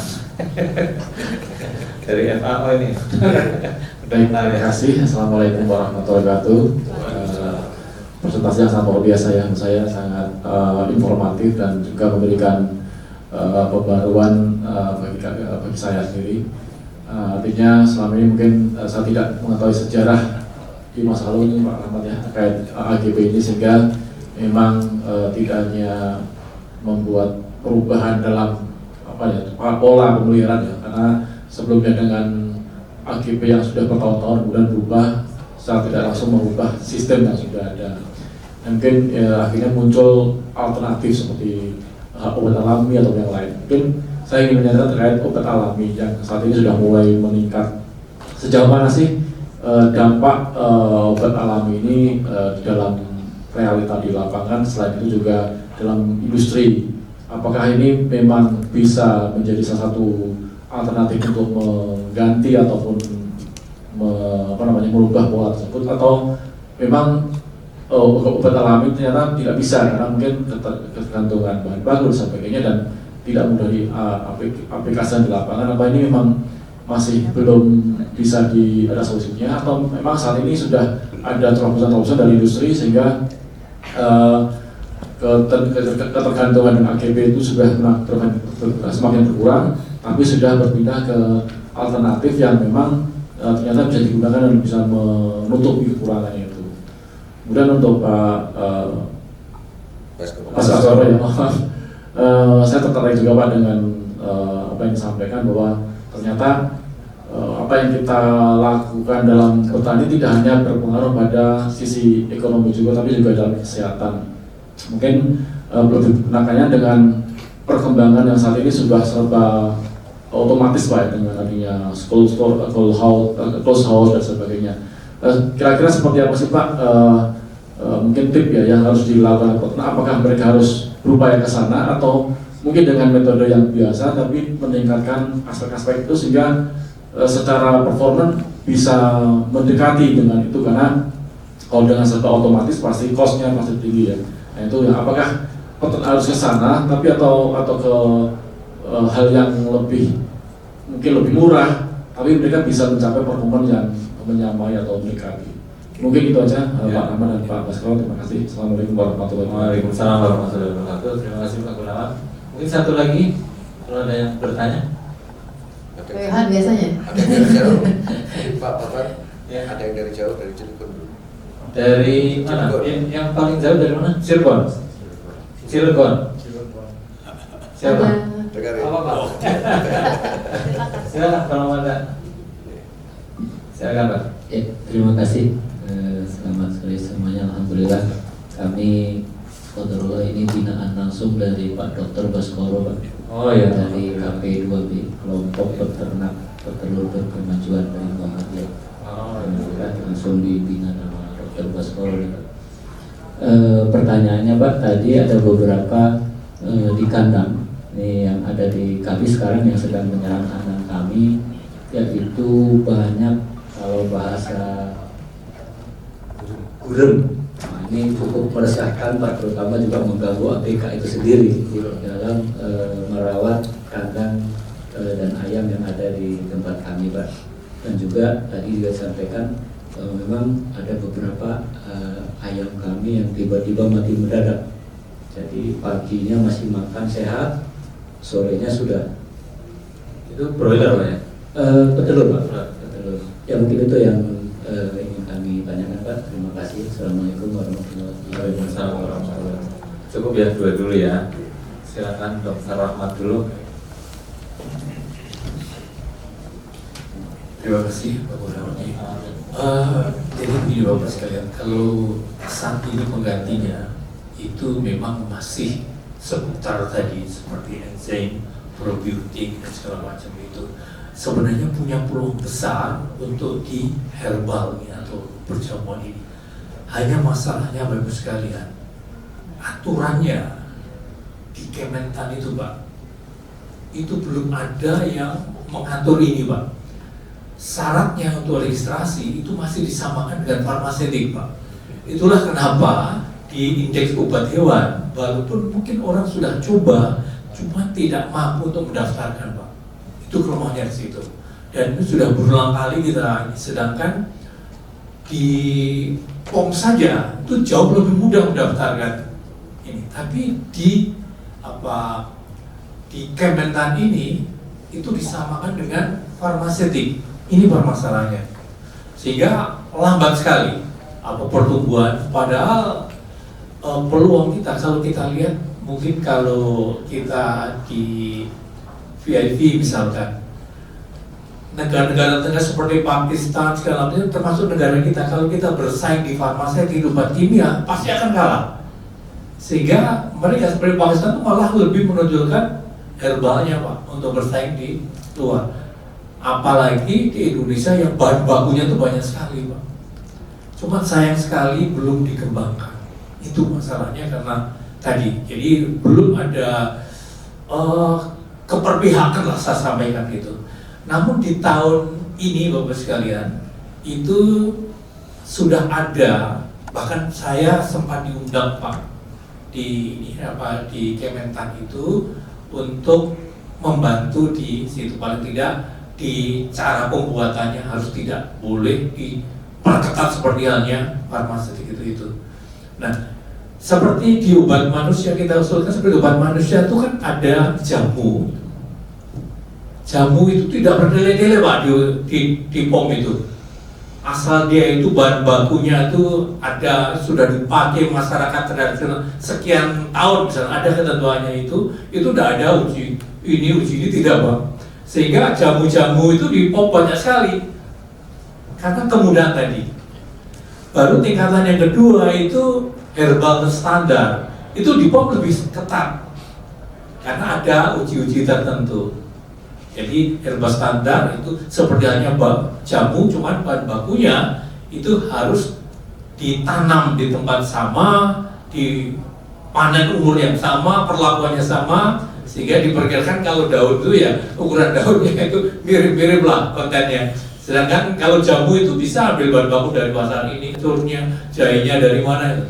dari FAO ini. Baik, terima kasih. Assalamualaikum warahmatullahi wabarakatuh. Presentasi yang sangat luar biasa ya, menurut saya sangat informatif dan juga memberikan pembaruan bagi saya sendiri. Artinya selama ini mungkin saya tidak mengetahui sejarah di masa lalu ini Pak Rahmat ya terkait AGB ini, sehingga memang tidak hanya membuat perubahan dalam pola pemeliharaan ya, karena sebelumnya dengan AGB yang sudah bertahun-tahun kemudian berubah secara tidak langsung merubah sistem yang sudah ada. Dan mungkin akhirnya muncul alternatif seperti obat alami atau yang lain. Mungkin saya ingin menyatakan terkait obat alami yang saat ini sudah mulai meningkat. Sejauh mana sih dampak obat alami ini di dalam realita di lapangan, selain itu juga dalam industri? Apakah ini memang bisa menjadi salah satu alternatif untuk mengganti ataupun merubah pola tersebut, atau memang obat alami ternyata tidak bisa karena mungkin ketergantungan bahan baku dan sebagainya dan tidak mudah diaplikasikan di lapangan? Apa ini memang masih belum bisa ada solusinya, atau memang saat ini sudah ada terobosan-terobosan dari industri sehingga ketergantungan dengan AGB itu sudah semakin berkurang, tapi sudah berpindah ke alternatif yang memang ternyata bisa digunakan dan bisa menutupi kekurangannya itu. Kemudian untuk Pak Baskoro ya, saya tertarik juga Pak dengan apa yang disampaikan bahwa ternyata apa yang kita lakukan dalam petani tidak hanya berpengaruh pada sisi ekonomi juga, tapi juga dalam kesehatan. Mungkin lebih penanganannya dengan perkembangan yang saat ini sudah serba otomatis Pak ya, dengan adanya closed house dan sebagainya. Kira-kira seperti apa sih Pak mungkin tip ya yang harus dilakukan peternak? Apakah mereka harus berupaya ke sana atau mungkin dengan metode yang biasa tapi meningkatkan aspek-aspek itu sehingga secara performa bisa mendekati dengan itu? Karena kalau dengan serba otomatis pasti cost-nya pasti tinggi ya. Nah itu ya, apakah peternak harus ke sana tapi atau ke hal yang mungkin lebih murah tapi mereka bisa mencapai performa yang menyamai atau mendekati? Mungkin itu aja Pak Rahmat dan Pak Baskoro. Terima kasih. Assalamualaikum warahmatullahi wabarakatuh. Waalaikumsalam warahmatullahi wabarakatuh. Terima kasih Pak Gunawan. Mungkin satu lagi kalau ada yang bertanya. Rehan biasanya. Ada yang dari jauh, Pak Bapak. Ya. Ada yang dari jauh, dari Cirebon dulu. Dari mana? Yang paling jauh dari mana? Cirebon. Cirebon. Siapa? Dengar ya? Apa Pak? Silakan kalau ada. Silakan Pak. Ya, terima kasih. Selamat sore semuanya. Alhamdulillah kami Qadarullah ini binaan langsung dari Pak Dr. Baskoro Pak. Oh ya. Dari KP2B, kelompok peternak petelur berkemajuan dari Muhammadiyah. Alhamdulillah langsung dibina sama Dr. Baskoro. Pertanyaannya Pak, tadi ada beberapa di kandang ini yang ada di kami sekarang yang sedang menyerang anak kami, yaitu banyak kalau bahasa gurem. Nah, ini cukup meresahkan Pak, terutama juga mengganggu APK itu sendiri dalam merawat kandang dan ayam yang ada di tempat kami, Pak. Dan juga tadi juga disampaikan memang ada beberapa ayam kami yang tiba-tiba mati mendadak. Jadi paginya masih makan sehat, sorenya sudah. Itu broiler Pak ya? Petelur, Pak. Petelur. Ya mungkin itu yang ingin kami tanyakan, Pak. Terima kasih. Assalamualaikum warahmatullahi wabarakatuh. Cukup ya dua dulu ya. Silakan Dr. Rahmat dulu. Terima kasih Pak Burhani. Jadi begini Bapak sekalian, kalau saat ini penggantinya itu memang masih seputar tadi seperti enzim, probiotik dan segala macam itu. Sebenarnya punya peluang besar untuk di herbal ini atau perjamuan ini. Hanya masalahnya Bapak sekalian, aturannya di Kementan itu Pak, itu belum ada yang mengatur ini Pak. Syaratnya untuk registrasi itu masih disamakan dengan farmasetik Pak. Itulah kenapa di indeks obat hewan, walaupun mungkin orang sudah coba, cuma tidak mampu untuk mendaftarkan Pak. Itu kelemahannya di situ. Dan itu sudah berulang kali kita, sedangkan di POM saja itu jauh lebih mudah mendaftarkan ini. Tapi di Kementan ini itu disamakan dengan farmasetik. Ini permasalahannya. Sehingga lambat sekali pertumbuhan. Padahal peluang kita, kalau kita lihat, mungkin kalau kita di VIP misalkan, negara-negara tengah seperti Pakistan segala macam termasuk negara kita, kalau kita bersaing di farmasetik, obat kimia pasti akan kalah. Sehingga mereka seperti Pakistan itu malah lebih menonjolkan herbalnya Pak untuk bersaing di luar. Apalagi di Indonesia yang bahan bakunya itu banyak sekali Pak. Cuma sayang sekali belum dikembangkan. Itu masalahnya karena tadi, jadi belum ada keperpihakan lah saya sampaikan gitu. Namun di tahun ini Bapak sekalian itu sudah ada, bahkan saya sempat diundang Pak di Kementan itu untuk membantu di situ, paling tidak di cara pembuatannya harus tidak boleh diperketat seperti halnya farmasetik itu. Nah, seperti di obat manusia kita usulkan, seperti obat manusia itu kan ada jamu. Jamu itu tidak berdele-dele Pak di POM itu. Asal dia itu bahan bakunya itu ada, sudah dipakai masyarakat tradisional sekian tahun misalnya, ada ketentuannya itu tidak ada uji ini tidak Pak. Sehingga jamu-jamu itu di POM banyak sekali karena kemudahan tadi. Baru tingkatan yang kedua itu herbal standar, itu di POM lebih ketat karena ada uji-uji tertentu. Jadi herbal standar itu seperti halnya jamu, cuman bahan bakunya itu harus ditanam di tempat sama, dipanen umur yang sama, perlakuannya sama, sehingga diperkirakan kalau daun itu ya ukuran daunnya itu mirip-mirip lah kontennya. Sedangkan kalau jamu itu bisa ambil bahan baku dari pasar ini, turunnya, jahenya dari mana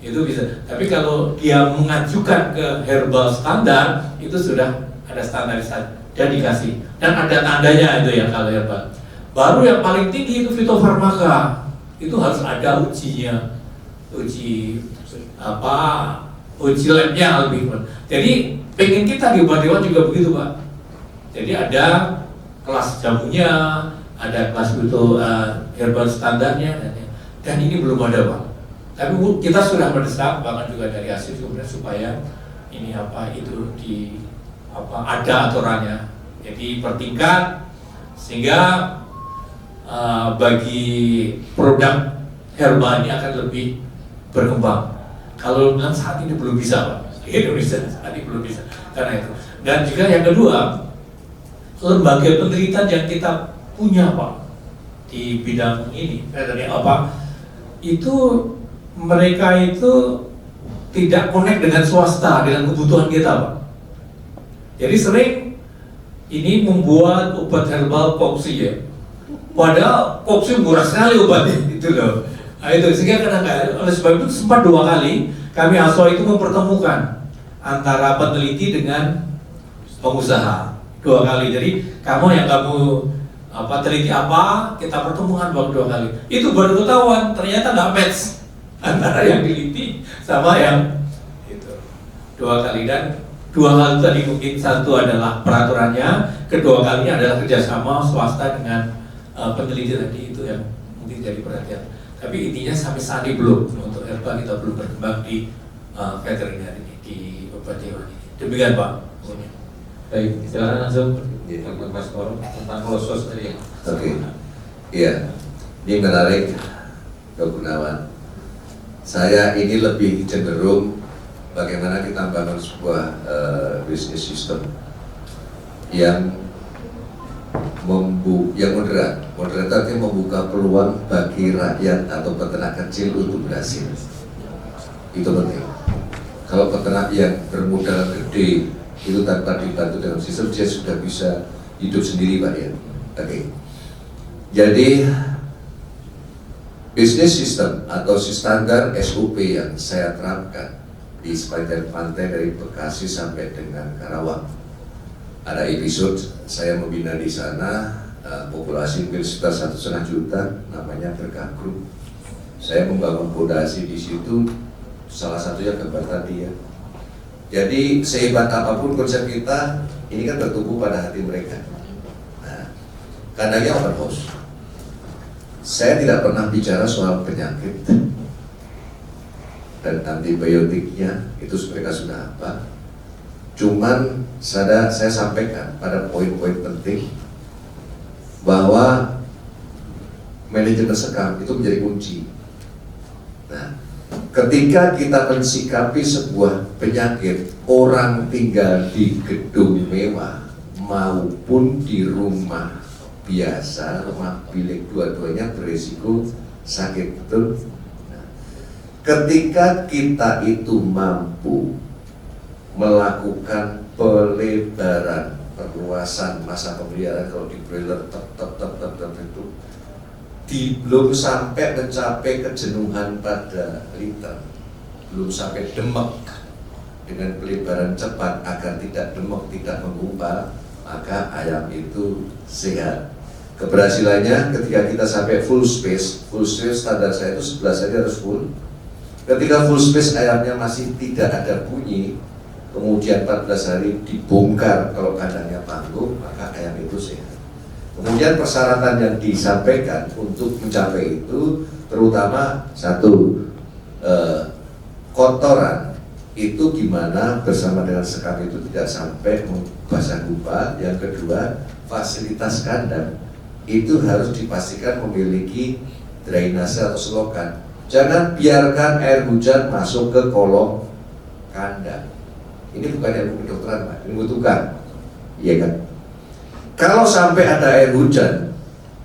itu bisa. Tapi kalau dia mengajukan ke herbal standar itu sudah ada standarisasi dan dikasih, dan ada tandanya itu ya kalau herbal. Baru yang paling tinggi itu fitofarmaka, itu harus ada ujinya, uji labnya lebih. Jadi pengen kita di obat hewan juga begitu Pak. Jadi ada kelas jamunya, ada kelas itu herbal standarnya, dan ini belum ada Pak. Tapi kita sudah mendesak, bahkan juga dari hasil kemudian supaya ini ada aturannya. Jadi per tingkat, sehingga bagi produk herbal ini akan lebih berkembang. Kalau dengan saat ini belum bisa Pak. Indonesia saat ini belum bisa karena itu. Dan juga yang kedua, lembaga penelitian yang kita punya Pak di bidang ini, itu mereka itu tidak connect dengan swasta, dengan kebutuhan kita Pak. Jadi sering ini membuat obat herbal koksi ya, padahal koksi murah sekali obatnya itu loh. Nah, itu sehingga kadang-kadang oleh sebab itu sempat 2 kali kami ASO itu mempertemukan antara peneliti dengan pengusaha 2 kali. Jadi kamu teliti apa, kita pertemukan 2 kali. Itu baru ketahuan ternyata nggak match antara yang diliti sama yang itu 2 kali. Dan 2 hal tadi mungkin satu adalah peraturannya, kedua kalinya adalah kerjasama swasta dengan peneliti tadi, itu yang mungkin jadi perhatian. Tapi intinya sampai saat ini belum, untuk herba kita belum berkembang di veteriner ini, di obat hewan ini. Demikian Pak. Baik, silakan langsung. Tentang paspor, tentang klosus tadi. Oke, iya, ini menarik, Dr. Gunawan. Saya ini lebih cenderung bagaimana kita membangun sebuah bisnis sistem yang moderat. Moderat artinya membuka peluang bagi rakyat atau peternak kecil untuk berhasil. Itu penting. Kalau peternak yang bermodal gede itu tanpa dibantu dengan sistem, dia sudah bisa hidup sendiri, Pak ya. Oke. Jadi bisnis sistem atau standar SOP yang saya terapkan di sepanjang pantai dari Bekasi sampai dengan Karawang. Ada episode saya membina di sana populasi mungkin sekitar 1,5 juta, namanya Berkah Group. Saya membangun fondasi di situ, salah satunya gambar tadi ya. Jadi sehebat apapun konsep kita, ini kan bertumbuh pada hati mereka. Nah, kandangnya open house. Saya tidak pernah bicara soal penyakit dan antibiotiknya, itu mereka sudah apa. Cuman saya sampaikan pada poin-poin penting bahwa manajemen sekam itu menjadi kunci. Nah, ketika kita mensikapi sebuah penyakit, orang tinggal di gedung mewah maupun di rumah biasa, rumah bilik, dua-duanya berisiko sakit, betul? Nah, ketika kita itu mampu melakukan pelebaran, perluasan masa pemeliharaan, kalau di broiler itu belum sampai mencapai kejenuhan pada liter, belum sampai demek, dengan pelebaran cepat agar tidak demek, tidak menggumpal, maka ayam itu sehat. Keberhasilannya ketika kita sampai full space standar saya itu 11 hari harus full. Ketika full space ayamnya masih tidak ada bunyi, kemudian 14 hari dibongkar kalau kandangnya tangguh, maka ayam itu sehat. Kemudian persyaratan yang disampaikan untuk mencapai itu, terutama satu, kotoran itu gimana bersama dengan sekam itu tidak sampai basah gumpal. Yang kedua, fasilitas kandang itu harus dipastikan memiliki drainase atau selokan. Jangan biarkan air hujan masuk ke kolong kandang. Ini bukan ilmu kedokteran, Pak, ilmu tukang, iya kan? Kalau sampai ada air hujan,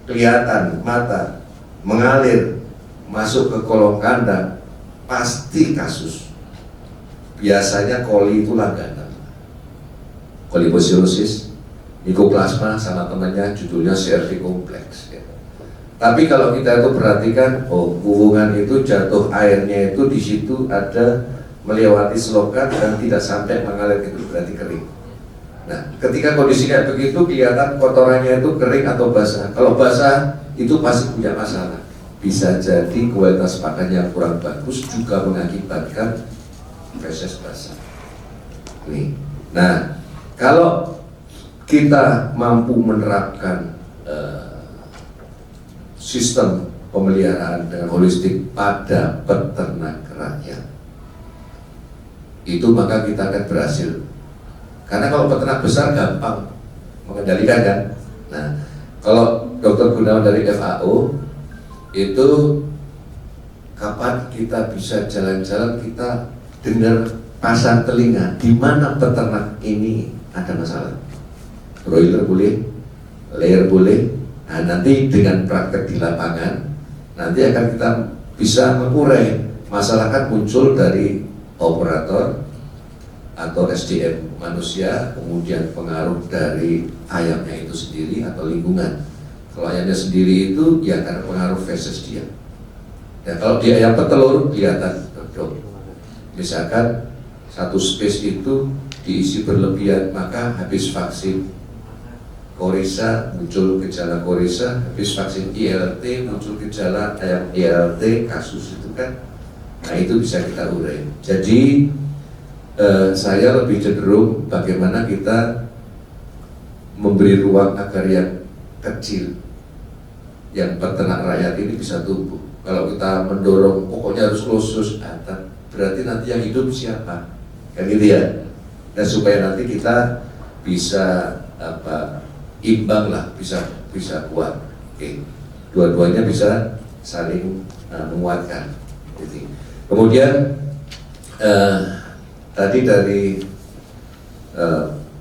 kelihatan mata mengalir masuk ke kolong kandang, pasti kasus. Biasanya koli itu langganan, kolibosiolosis, mikoplasma sama temannya judulnya CRP kompleks. Ya. Tapi kalau kita itu perhatikan, hubungan itu jatuh airnya itu di situ ada melewati selokan dan tidak sampai mengalir, itu berarti kering. Nah, ketika kondisi kayak begitu kelihatan kotorannya itu kering atau basah. Kalau basah itu pasti punya masalah. Bisa jadi kualitas pakan yang kurang bagus juga mengakibatkan feses basah. Nih. Nah, kalau kita mampu menerapkan sistem pemeliharaan dengan holistik pada peternak rakyat, itu maka kita akan berhasil. Karena kalau peternak besar gampang mengendalikan kan. Nah, kalau Dr. Gunawan dari FAO itu kapan kita bisa jalan-jalan, kita dengar pasang telinga di mana peternak ini ada masalah. Broiler boleh, layer boleh. Nah, nanti dengan praktek di lapangan nanti akan kita bisa mengurai masalah kan muncul dari operator atau SDM manusia, kemudian pengaruh dari ayamnya itu sendiri atau lingkungan. Kalau ayamnya sendiri itu ya karena pengaruh feses dia. Dan kalau di ayam petelur kelihatan dok. Misalkan satu space itu diisi berlebihan, maka habis vaksin Koresa muncul gejala Koresa, habis vaksin ILT muncul gejala ayam ILT, kasus itu kan. Nah itu bisa kita urai. Jadi saya lebih cenderung bagaimana kita memberi ruang agar yang kecil, yang peternak rakyat ini bisa tumbuh. Kalau kita mendorong pokoknya harus khusus, berarti nanti yang hidup siapa? Kan gitu ya. Dan supaya nanti kita bisa imbang lah, bisa kuat. Oke. Dua-duanya bisa saling menguatkan. Gitu. Kemudian tadi dari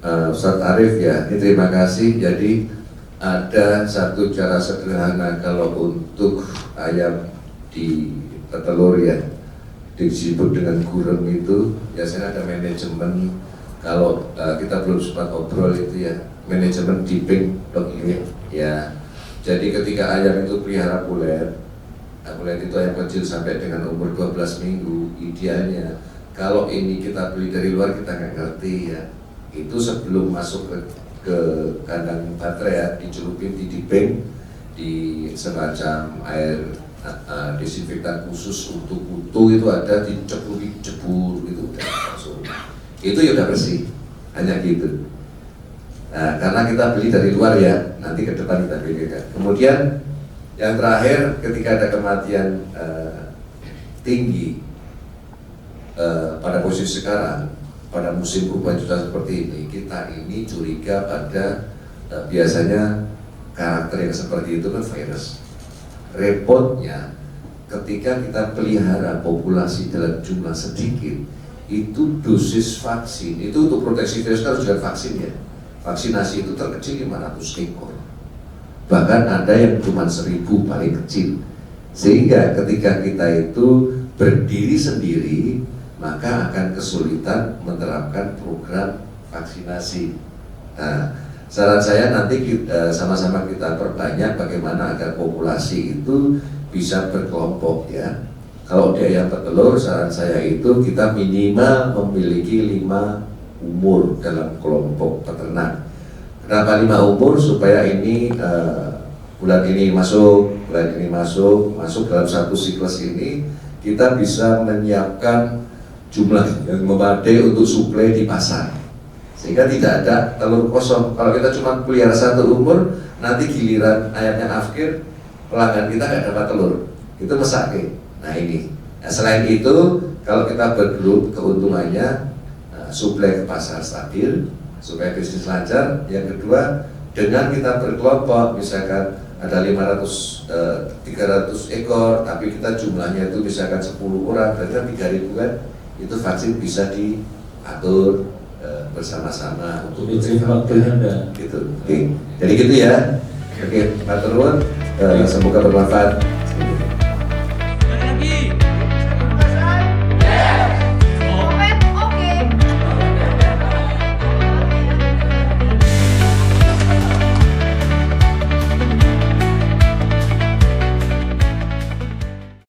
Ustadz Arief ya, ini terima kasih. Jadi ada satu cara sederhana kalau untuk ayam di petelur ya, disebut dengan gurem itu, biasanya ada manajemen. Kalau kita belum sempat ngobrol itu ya, manajemen dipping dok ya. Jadi ketika ayam itu pelihara kulet itu ayam kecil sampai dengan umur 12 minggu, idealnya kalau ini kita beli dari luar kita nggak ngerti ya, itu sebelum masuk ke kandang baterai ya, dicelupin di dipping di semacam air disinfektan khusus untuk kutu, itu ada dicebur gitu udah langsung. Itu ya udah bersih, hanya gitu. Nah, karena kita beli dari luar ya, nanti ke depan kita bedakan. Kemudian yang terakhir, ketika ada kematian tinggi pada posisi sekarang, pada musim perubahan cuaca seperti ini, kita ini curiga pada biasanya karakter yang seperti itu kan virus. Repotnya ketika kita pelihara populasi dalam jumlah sedikit, itu dosis vaksin itu untuk proteksi virus harus dengan vaksin ya. Vaksinasi itu terkecil 500 ekor, bahkan ada yang cuma 1000 paling kecil. Sehingga ketika kita itu berdiri sendiri, maka akan kesulitan menerapkan program vaksinasi. Nah, saran saya nanti sama-sama kita perbanyak bagaimana agar populasi itu bisa berkelompok ya. Kalau di ayam petelur, saran saya itu kita minimal memiliki 5 umur dalam kelompok peternak. Kenapa 5 umur? Supaya ini bulan ini masuk dalam satu siklus ini, kita bisa menyiapkan jumlah yang memadai untuk suplai di pasar, sehingga tidak ada telur kosong. Kalau kita cuma pelihara 1 umur, nanti giliran ayamnya afkir, pelanggan kita nggak dapat telur, itu mesake. Nah ini, selain itu kalau kita bergrup, keuntungannya suplai ke pasar stabil supaya bisnis lancar. Yang kedua, dengan kita berkelompok, misalkan ada 300 ekor, tapi kita jumlahnya itu misalkan 10 orang, berarti kan 3.000 kan, itu vaksin bisa diatur bersama-sama untuk waktunya gitu. Oke. Jadi gitu ya. Oke, Pak Turun, semoga bermanfaat.